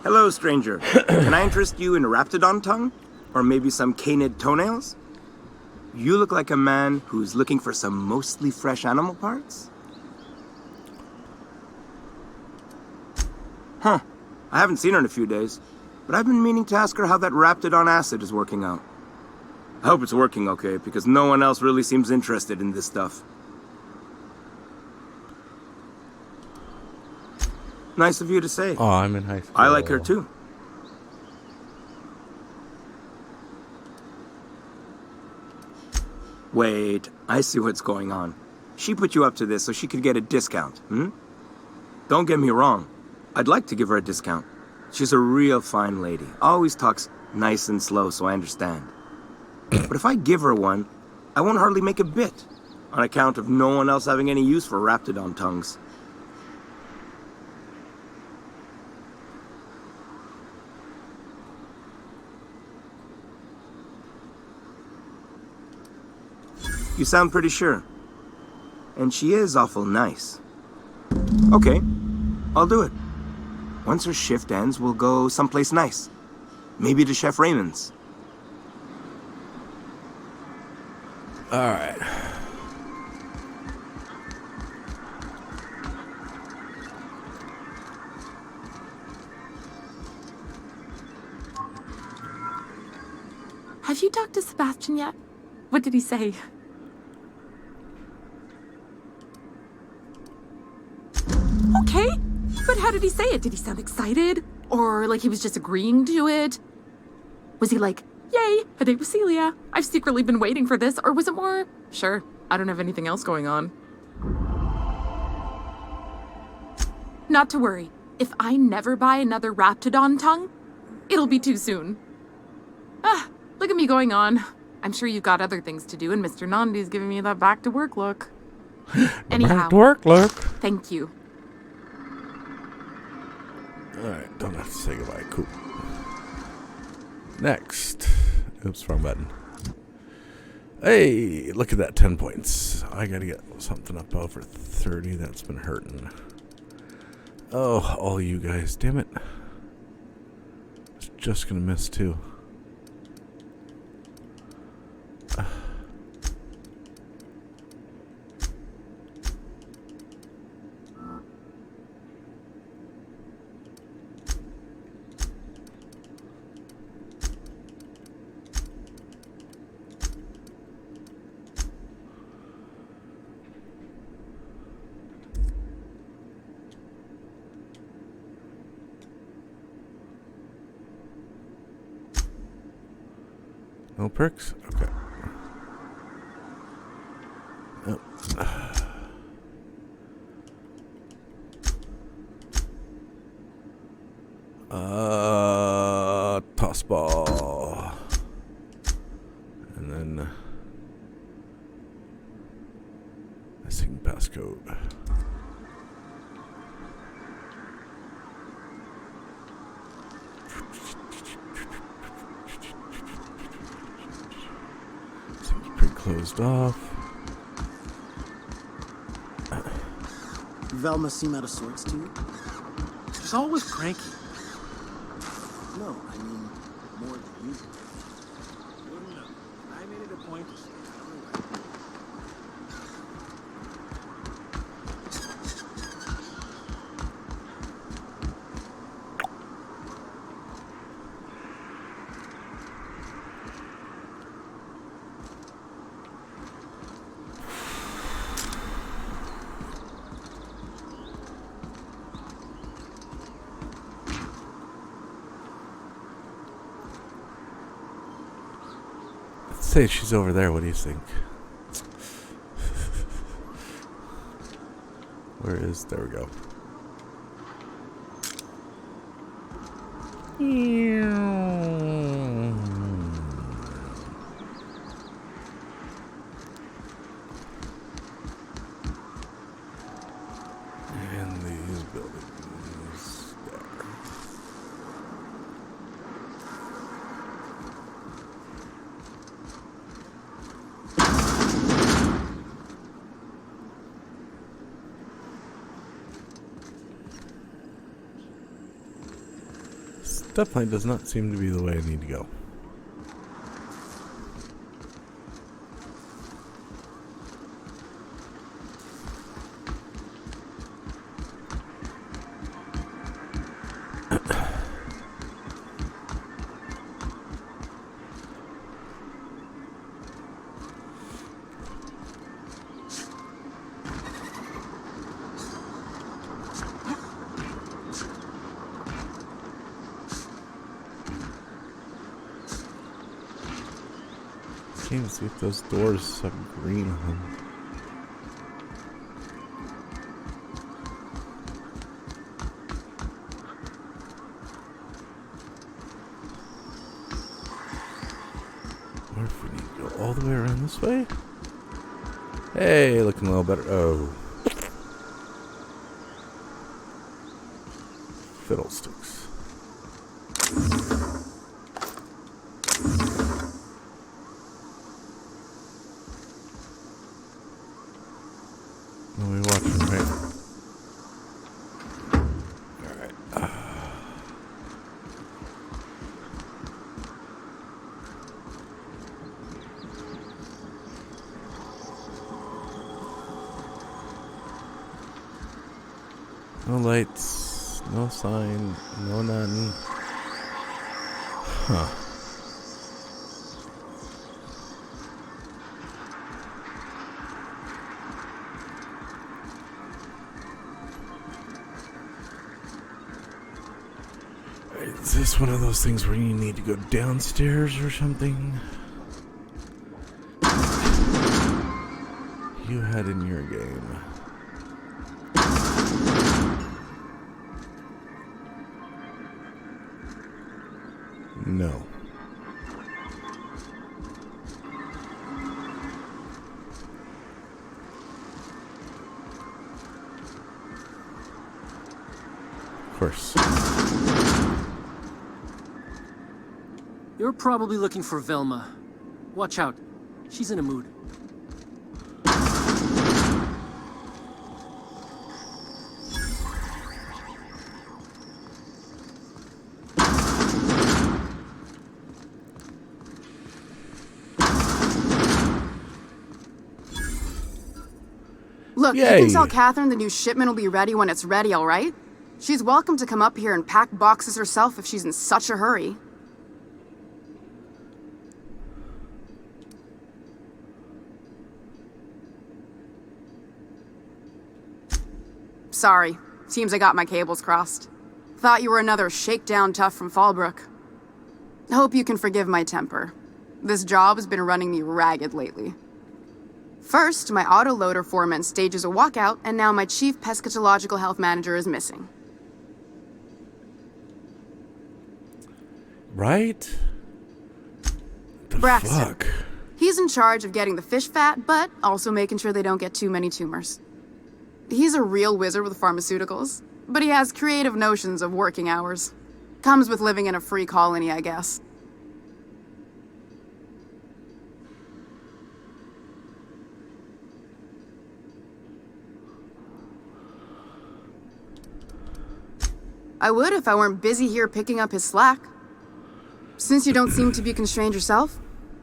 Hello, stranger. Can I interest you in a Raptidon tongue? Or maybe some canid toenails? You look like a man who's looking for some mostly fresh animal parts? Huh. I haven't seen her in a few days, but I've been meaning to ask her how that Raptidon acid is working out. I hope it's working okay, because no one else really seems interested in this stuff. Nice of you to say. Oh, I'm in high school. I like her too. Wait, I see what's going on. She put you up to this so she could get a discount, hmm? Don't get me wrong. I'd like to give her a discount. She's a real fine lady. Always talks nice and slow, so I understand. But if I give her one, I won't hardly make a bit, on account of no one else having any use for Raptidon tongues. You sound pretty sure. And she is awful nice. Okay, I'll do it. Once her shift ends, we'll go someplace nice. Maybe to Chef Raymond's. All right. Have you talked to Sebastian yet? What did he say? Okay, but how did he say it? Did he sound excited? Or like he was just agreeing to it? Was he like, yay, a date with Celia. I've secretly been waiting for this. Or was it more, sure, I don't have anything else going on. Not to worry. If I never buy another Raptidon tongue, it'll be too soon. Ah, look at me going on. I'm sure you've got other things to do, and Mr. Nandi's giving me that back to work look. Anyhow, Back to work look. Thank you. Alright, don't have to say goodbye. Cool. Next. Oops, wrong button. Hey, look at that, 10 points. I gotta get something up over 30. That's been hurting. Oh, all you guys. Damn it. It's just gonna miss too. No perks? Okay. Toss ball. And then missing passcode. Seems pretty closed off. Velma seem out of sorts to you? She's always cranky. No, I mean more than usual. Wouldn't know. I made it a point to stay out of the way. Say she's over there. What do you think? Where is? There we go. And these buildings there. Definitely does not seem to be the way I need to go. Can't see if those doors have green on them. Or if we need to go all the way around this way? Hey, looking a little better. Oh. Fiddlesticks. No, we watching, right? Alright. No lights, no sign, no nothing. Huh. Is this one of those things where you need to go downstairs or something? You had in your game. No. Of course. You're probably looking for Velma. Watch out. She's in a mood. Look, Yay. you can tell Catherine the new shipment will be ready when it's ready, all right? She's welcome to come up here and pack boxes herself if she's in such a hurry. Sorry. Seems I got my cables crossed. Thought you were another shakedown tough from Fallbrook. Hope you can forgive my temper. This job has been running me ragged lately. First, my autoloader foreman stages a walkout, and now my chief pescatological health manager is missing. Right? The Braxton. fuck? He's in charge of getting the fish fat, but also making sure they don't get too many tumors. He's a real wizard with pharmaceuticals, but he has creative notions of working hours. Comes with living in a free colony, I guess. I would if I weren't busy here picking up his slack. Since you don't seem to be constrained yourself,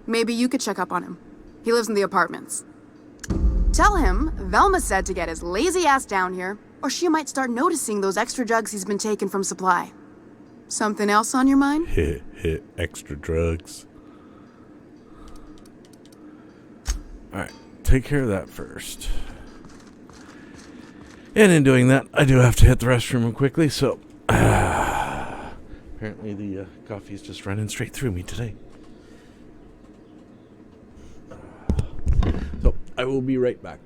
maybe you could check up on him. He lives in the apartments. Tell him Velma said to get his lazy ass down here, or she might start noticing those extra drugs he's been taking from supply. Something else on your mind? Hit extra drugs. Alright, take care of that first. And in doing that, I do have to hit the restroom quickly, so apparently the coffee is just running straight through me today. So I will be right back.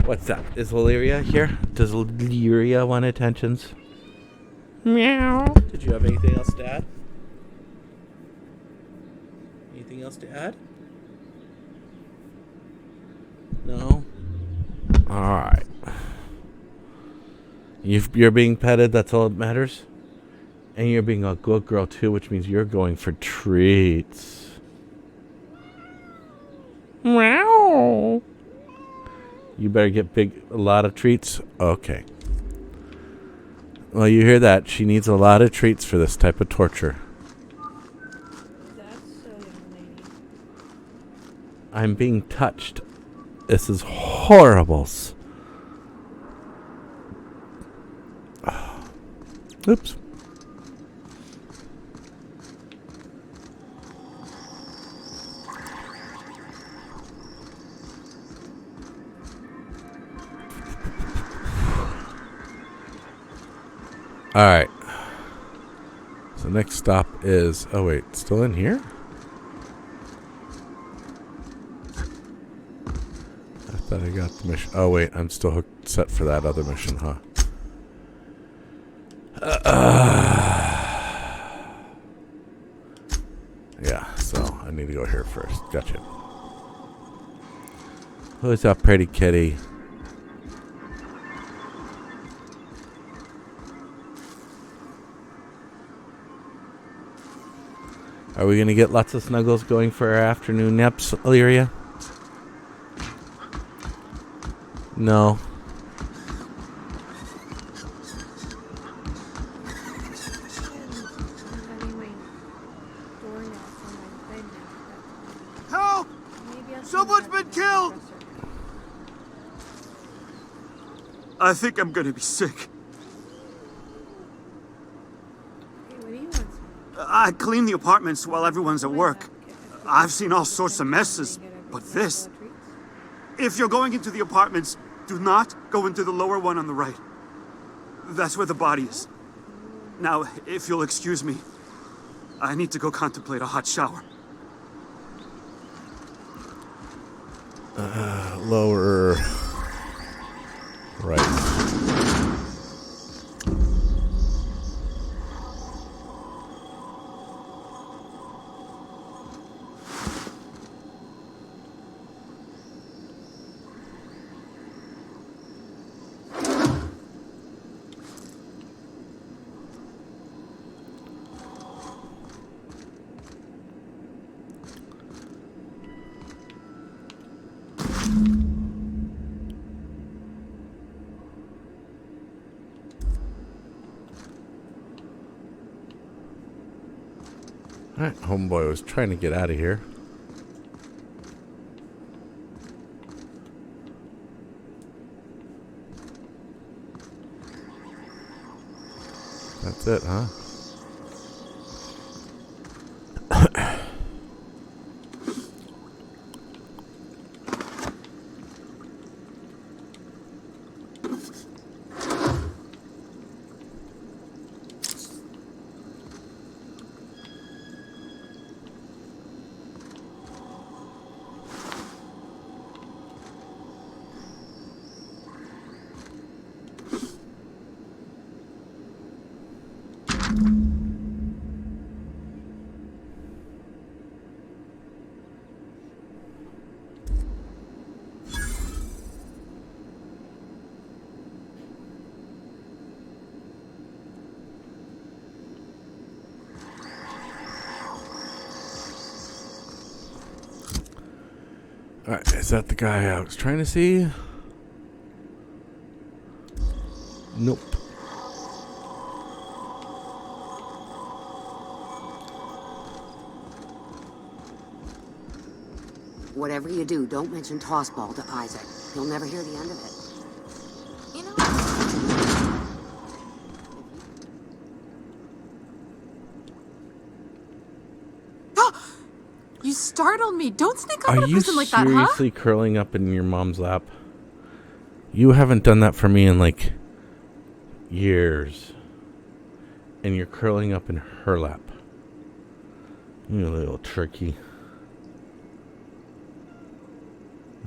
What's that? Is Illyria here? Does Illyria want attentions? Meow. Did you have anything else to add? Anything else to add? No? Alright. You're being petted, that's all that matters. And you're being a good girl too, which means you're going for treats. Meow. You better get a lot of treats. Okay. Well, you hear that. She needs a lot of treats for this type of torture. I'm being touched. This is horrible. Oops. Alright. So next stop is... Oh wait, still in here? I thought I got the mission. Oh wait, I'm still set for that other mission, huh? Yeah, so I need to go here first. Gotcha. Who's that pretty kitty? Are we going to get lots of snuggles going for our afternoon naps, Illyria? No. Help! Someone's been killed! I think I'm gonna be sick. I clean the apartments while everyone's at work. I've seen all sorts of messes, but this... If you're going into the apartments, do not go into the lower one on the right. That's where the body is. Now, if you'll excuse me, I need to go contemplate a hot shower. Lower... right. Alright, homeboy was trying to get out of here. That's it, huh? Alright, is that the guy I was trying to see? Nope. Whatever you do, don't mention Tossball to Isaac. He'll never hear the end of it. You know... You startled me. Don't sneak up on a person like that, huh? Are you seriously curling up in your mom's lap? You haven't done that for me in like years. And you're curling up in her lap. You little turkey.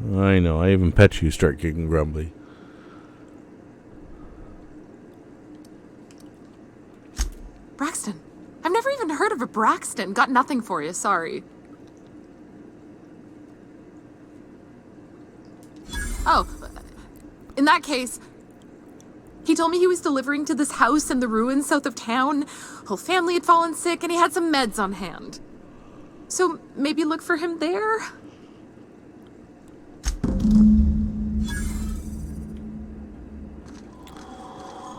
I know. I even pet you start getting grumbly. Braxton. I've never even heard of a Braxton. Got nothing for you, sorry. Oh, in that case, he told me he was delivering to this house in the ruins south of town. Whole family had fallen sick and he had some meds on hand. So maybe look for him there?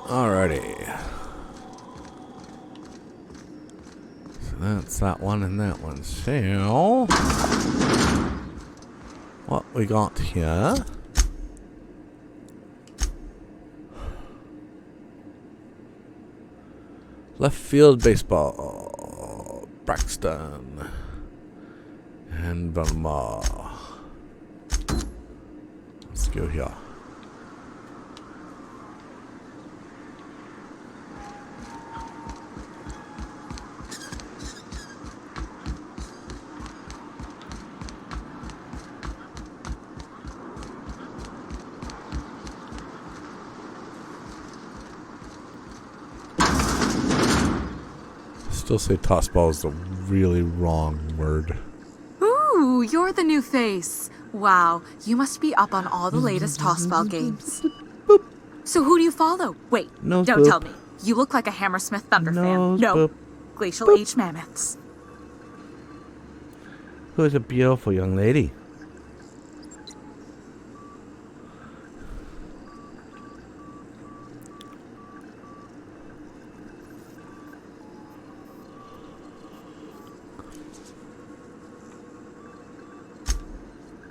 Alrighty. So that's that one and that one. So, what we got here? Left field baseball. Braxton. And Belmar. Let's go here. Still say tossball is the really wrong word. Ooh, you're the new face. Wow, you must be up on all the latest tossball games. Boop. So who do you follow? Wait, Nose don't boop. tell me. You look like a Hammersmith Thunder Nose fan. No, boop. Glacial Boop. H Mammoths. Who is a beautiful young lady?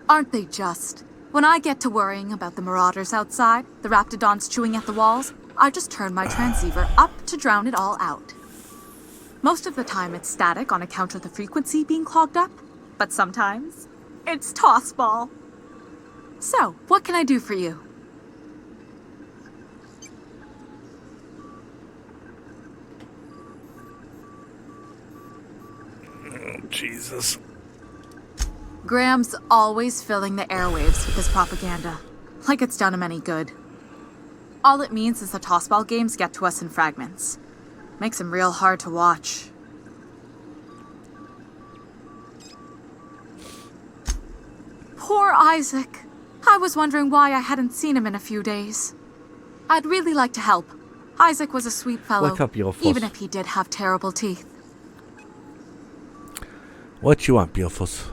Aren't they just? When I get to worrying about the marauders outside, the raptidons chewing at the walls, I just turn my transceiver up to drown it all out. Most of the time it's static on account of the frequency being clogged up, but sometimes it's tossball. So, what can I do for you? Oh, Jesus. Graham's always filling the airwaves with his propaganda, like it's done him any good. All it means is the tossball games get to us in fragments. Makes him real hard to watch. Poor Isaac. I was wondering why I hadn't seen him in a few days. I'd really like to help. Isaac was a sweet fellow, Wake up, Beelfus. even if he did have terrible teeth. What you want, Beelfus?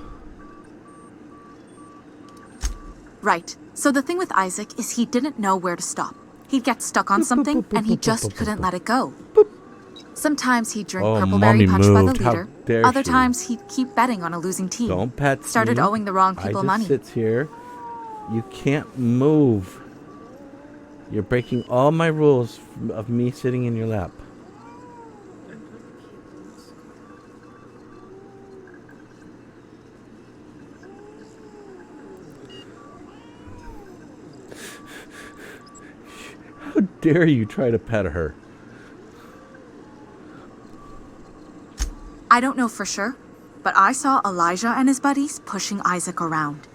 Right. So the thing with Isaac is he didn't know where to stop. He'd get stuck on something, and he just couldn't let it go. Sometimes he'd drink Oh, Purpleberry Mommy Punch by the moved. How liter. dare Other she. times he'd keep betting on a losing team. Don't pet Started me. owing the wrong people I just money. sits here. You can't move. You're breaking all my rules of me sitting in your lap. How dare you try to pet her? I don't know for sure, but I saw Elijah and his buddies pushing Isaac around.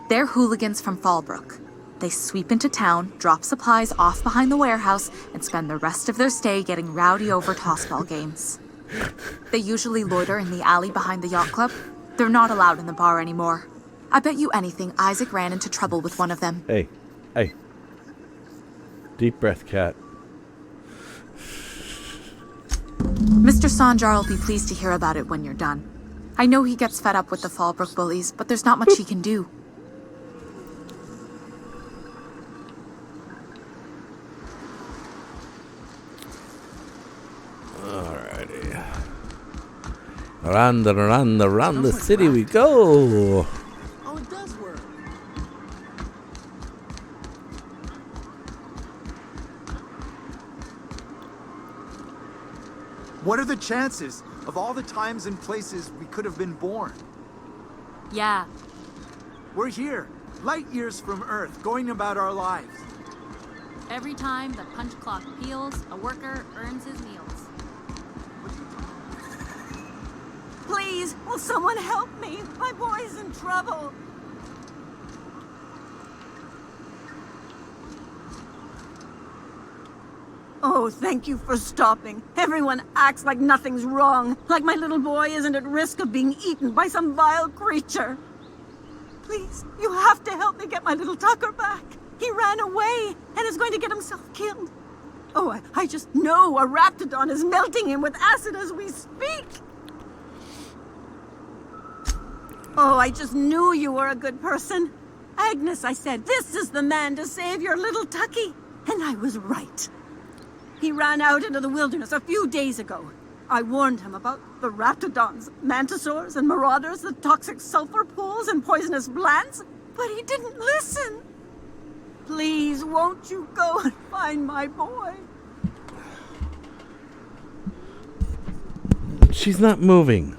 They're hooligans from Fallbrook. They sweep into town, drop supplies off behind the warehouse, and spend the rest of their stay getting rowdy over tossball games. They usually loiter in the alley behind the yacht club. They're not allowed in the bar anymore. I bet you anything Isaac ran into trouble with one of them. Hey, hey. Deep breath, cat. Mr. Sanjar will be pleased to hear about it when you're done. I know he gets fed up with the Fallbrook bullies, but there's not much he can do. Alrighty. Around the city we go. Oh, it does work. What are the chances of all the times and places we could have been born? Yeah. We're here, light years from Earth, going about our lives. Every time the punch clock peals, a worker earns his meals. Please, will someone help me? My boy's in trouble. Oh, thank you for stopping. Everyone acts like nothing's wrong, like my little boy isn't at risk of being eaten by some vile creature. Please, you have to help me get my little Tucker back. He ran away and is going to get himself killed. Oh, I just know a Raptidon is melting him with acid as we speak. Oh, I just knew you were a good person. Agnes, I said, this is the man to save your little Tucky. And I was right. He ran out into the wilderness a few days ago. I warned him about the Raptidons, Mantisaurs, and Marauders, the toxic sulfur pools and poisonous plants, but he didn't listen. Please, won't you go and find my boy? She's not moving.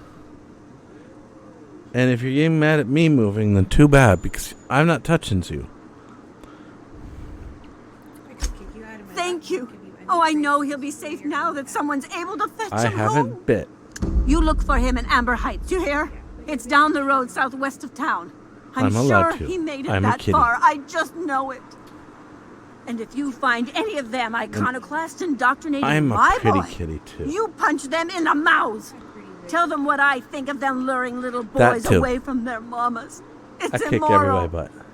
And if you're getting mad at me moving, then too bad, because I'm not touching you. Thank you. Oh, I know he'll be safe now that someone's able to fetch I him haven't home. bit. You look for him in Amber Heights, you hear? It's down the road southwest of town. I'm allowed sure to. he made it I'm a that kitty. far. I just know it. And if you find any of them iconoclast indoctrinating I'm a my pretty boy, kitty, too. you punch them in the mouths. Tell them what I think of them luring little That boys too. away from their mamas. It's I kick immoral. everybody butt.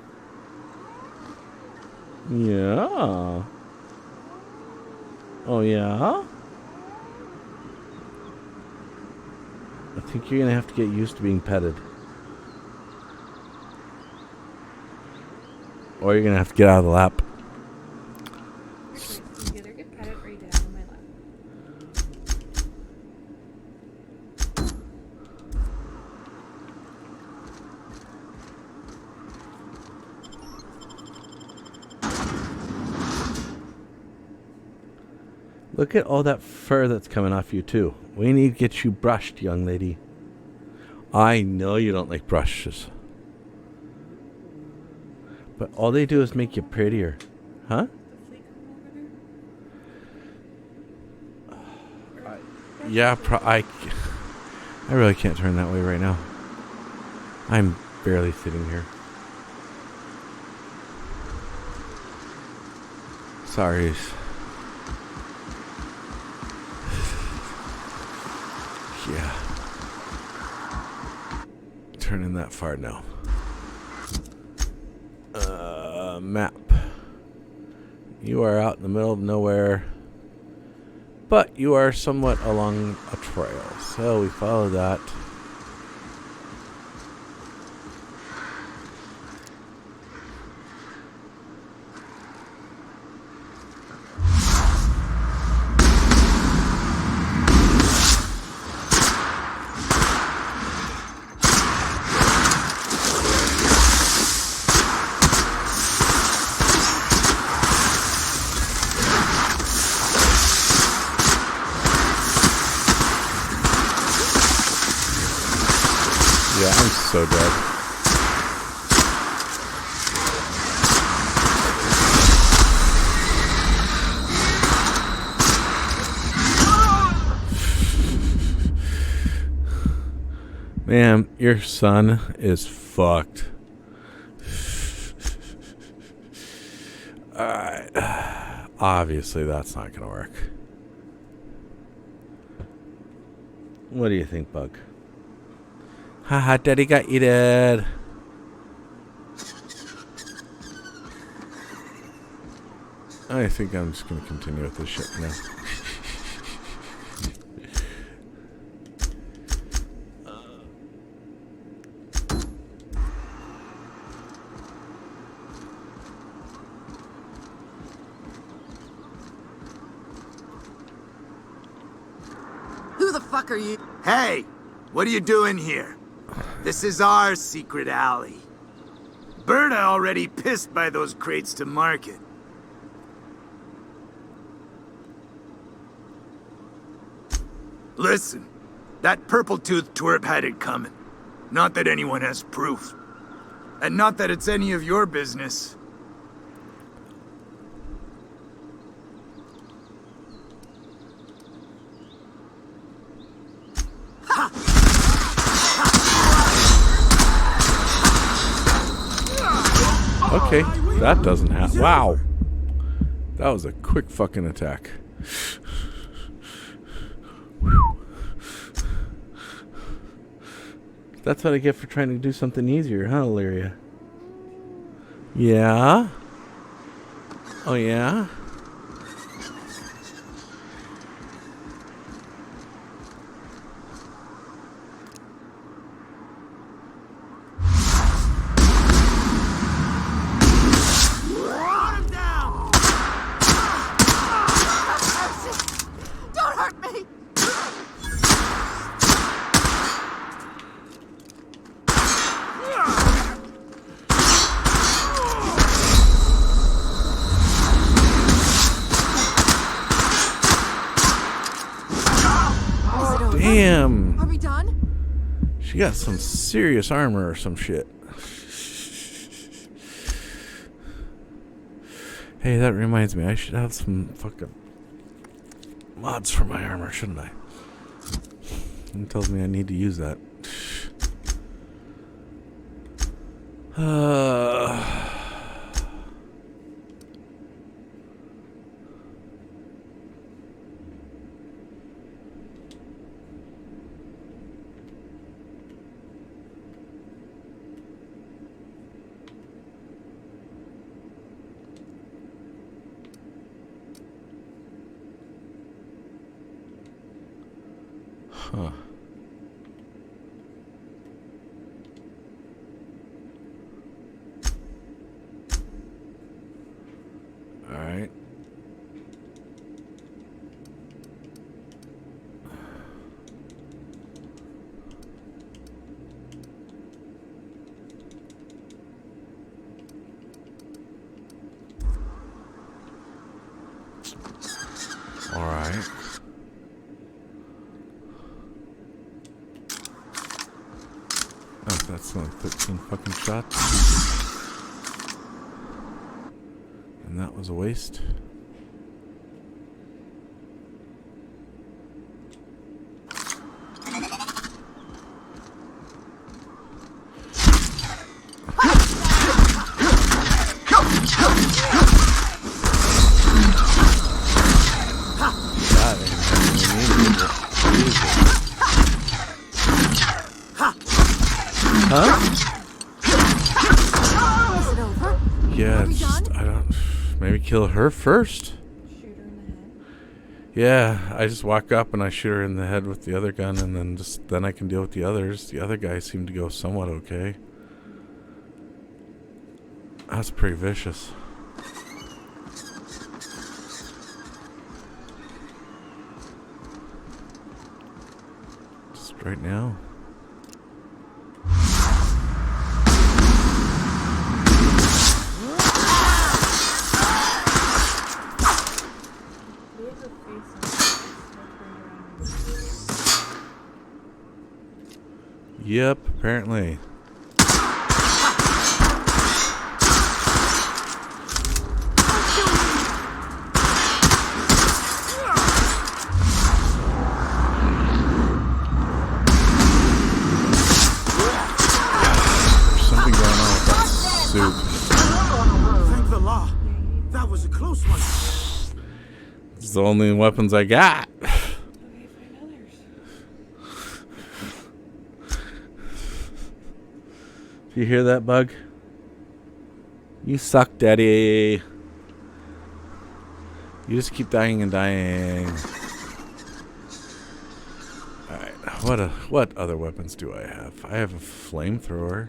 Yeah. Oh, yeah? I think you're going to have to get used to being petted. Or you're going to have to get out of the lap. You either get petted or you get out of my lap. Look at all that fur that's coming off you, too. We need to get you brushed, young lady. I know you don't like brushes. But all they do is make you prettier. Huh? Yeah, I really can't turn that way right now. I'm barely sitting here. Sorry. Yeah. Turning that far now. Map. You are out in the middle of nowhere, but you are somewhat along a trail, so we follow that. Yeah, I'm so dead. Man, your son is fucked. Alright. Obviously, that's not gonna work. What do you think, Bug? Haha, Daddy got eaten. I think I'm just gonna continue with this shit now. Who the fuck are you? Hey, what are you doing here? This is our secret alley. Berta already pissed by those crates to market. Listen, that purple-toothed twerp had it coming. Not that anyone has proof. And not that it's any of your business. Okay, that doesn't happen. Wow. That was a quick fucking attack. That's what I get for trying to do something easier, huh, Illyria? Yeah? Oh, yeah? Don't hurt me! Damn! Are we done? She got some serious armor or some shit. Hey, that reminds me, I should have some fucking mods for my armor, shouldn't I? It tells me I need to use that. Huh. All right. All right. Oh, that's only 13 fucking shots. And that was a waste. Huh? Is it over? Yeah, it's just, I don't. Maybe kill her first. Yeah, I just walk up and I shoot her in the head with the other gun, and then I can deal with the others. The other guys seem to go somewhat okay. That's pretty vicious. Just right now. Yep, apparently. There's something going on with that suit. Thank the law. That was a close one. It's the only weapons I got. Do you hear that, Bug? You suck, Daddy. You just keep dying and dying. Alright, what other weapons do I have? I have a flamethrower.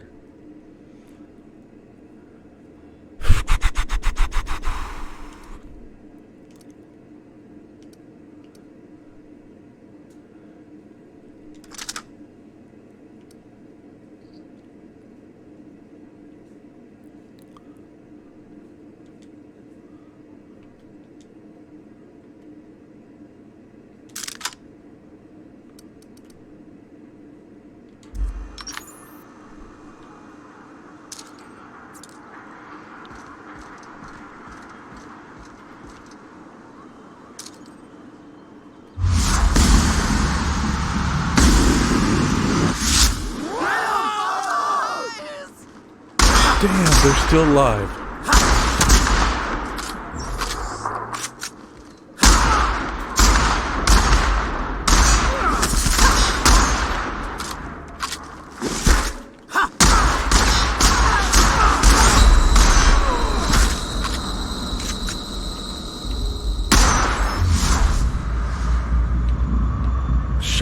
Damn, they're still alive.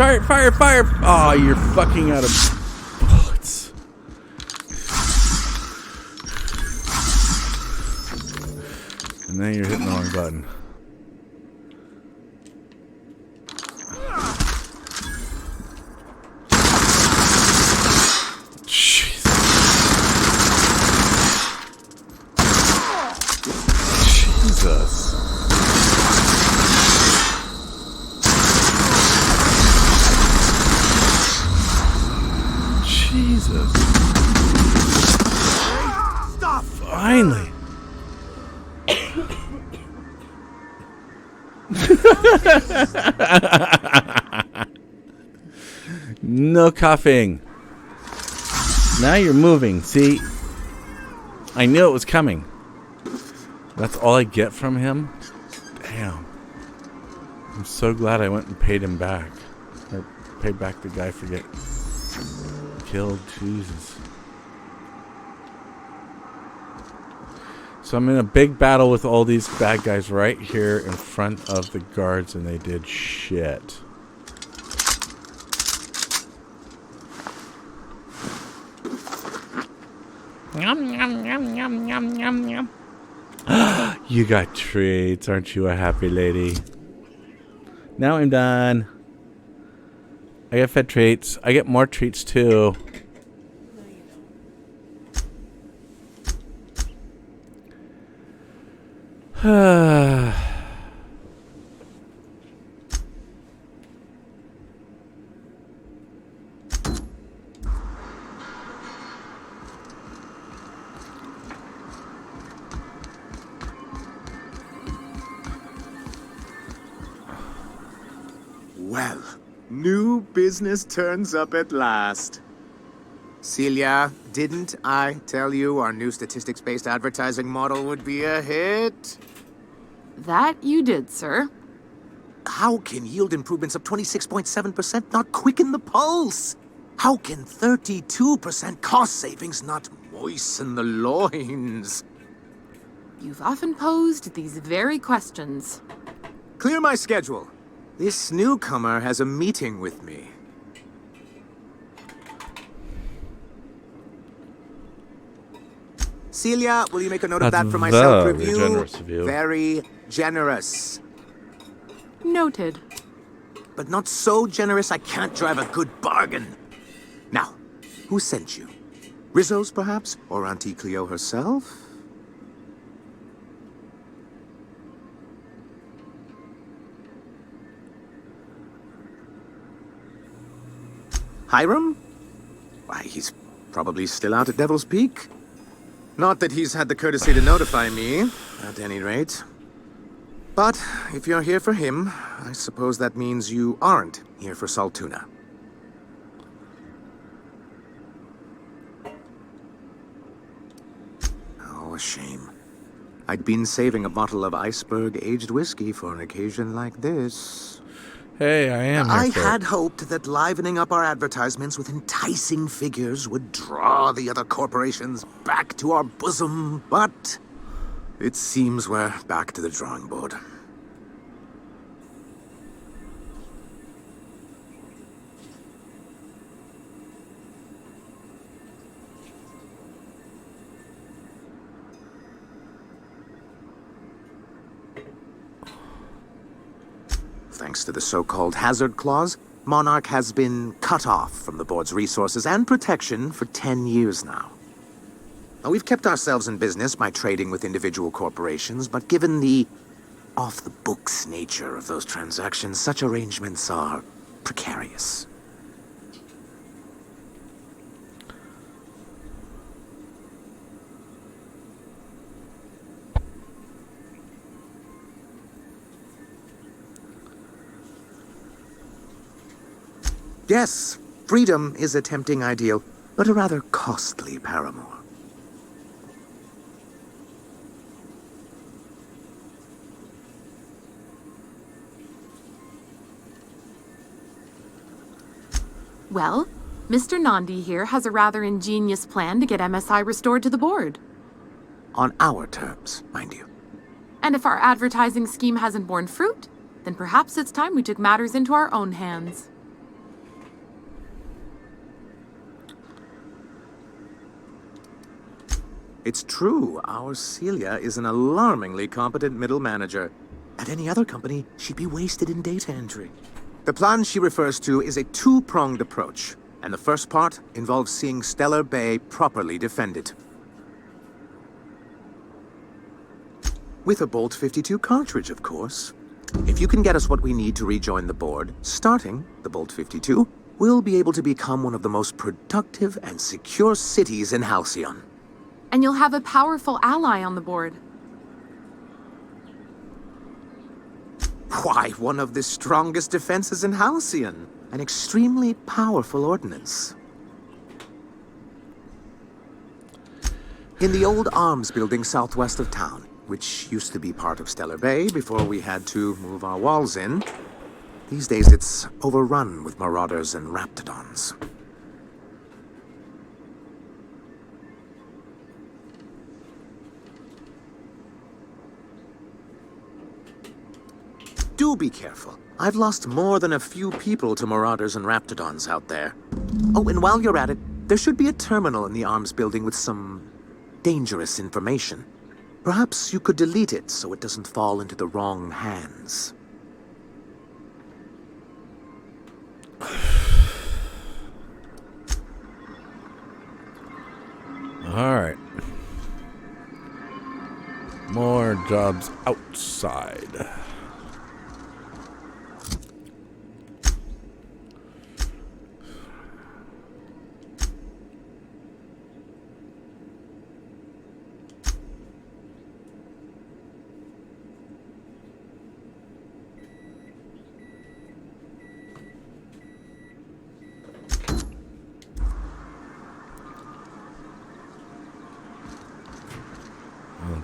Fire, fire, fire! Oh, you're fucking out of bullets. And then you're hitting the wrong button. Jesus. Stop! Finally. No coughing. Now you're moving. See? I knew it was coming. That's all I get from him? Damn. I'm so glad I went and paid him back. Or paid back the guy for getting killed. Jesus. So I'm in a big battle with all these bad guys right here in front of the guards, and they did shit. Yum, yum, yum, yum, yum, yum, yum. You got treats. Aren't you a happy lady? Now I'm done. I get fed treats. I get more treats too. Well, new business turns up at last. Celia, didn't I tell you our new statistics-based advertising model would be a hit? That you did, sir. How can yield improvements of 26.7% not quicken the pulse? How can 32% cost savings not moisten the loins? You've often posed these very questions. Clear my schedule. This newcomer has a meeting with me. Celia, will you make a note of that for my self-review? Generous of you. Very generous. Noted. But not so generous I can't drive a good bargain. Now, who sent you? Rizzo's, perhaps? Or Auntie Cleo herself? Hiram? Why, he's probably still out at Devil's Peak. Not that he's had the courtesy to notify me, at any rate. But if you're here for him, I suppose that means you aren't here for Saltuna. Oh, a shame. I'd been saving a bottle of iceberg-aged whiskey for an occasion like this. Hey, I am I here for it. had hoped that livening up our advertisements with enticing figures would draw the other corporations back to our bosom, but it seems we're back to the drawing board. Thanks to the so-called hazard clause, Monarch has been cut off from the board's resources and protection for 10 years now. Now, we've kept ourselves in business by trading with individual corporations, but given the off-the-books nature of those transactions, such arrangements are precarious. Yes, freedom is a tempting ideal, but a rather costly paramour. Well, Mr. Nandi here has a rather ingenious plan to get MSI restored to the board. On our terms, mind you. And if our advertising scheme hasn't borne fruit, then perhaps it's time we took matters into our own hands. It's true, our Celia is an alarmingly competent middle manager. At any other company, she'd be wasted in data entry. The plan she refers to is a two-pronged approach, and the first part involves seeing Stellar Bay properly defended. With a Bolt 52 cartridge, of course. If you can get us what we need to rejoin the board, starting the Bolt 52, we'll be able to become one of the most productive and secure cities in Halcyon. And you'll have a powerful ally on the board. Why, one of the strongest defenses in Halcyon. An extremely powerful ordnance. In the old arms building southwest of town, which used to be part of Stellar Bay before we had to move our walls in, these days it's overrun with marauders and raptidons. Do be careful. I've lost more than a few people to marauders and raptidons out there. Oh, and while you're at it, there should be a terminal in the arms building with some dangerous information. Perhaps you could delete it so it doesn't fall into the wrong hands. Alright. More jobs outside.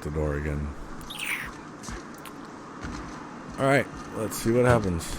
The door again. Alright, let's see what happens.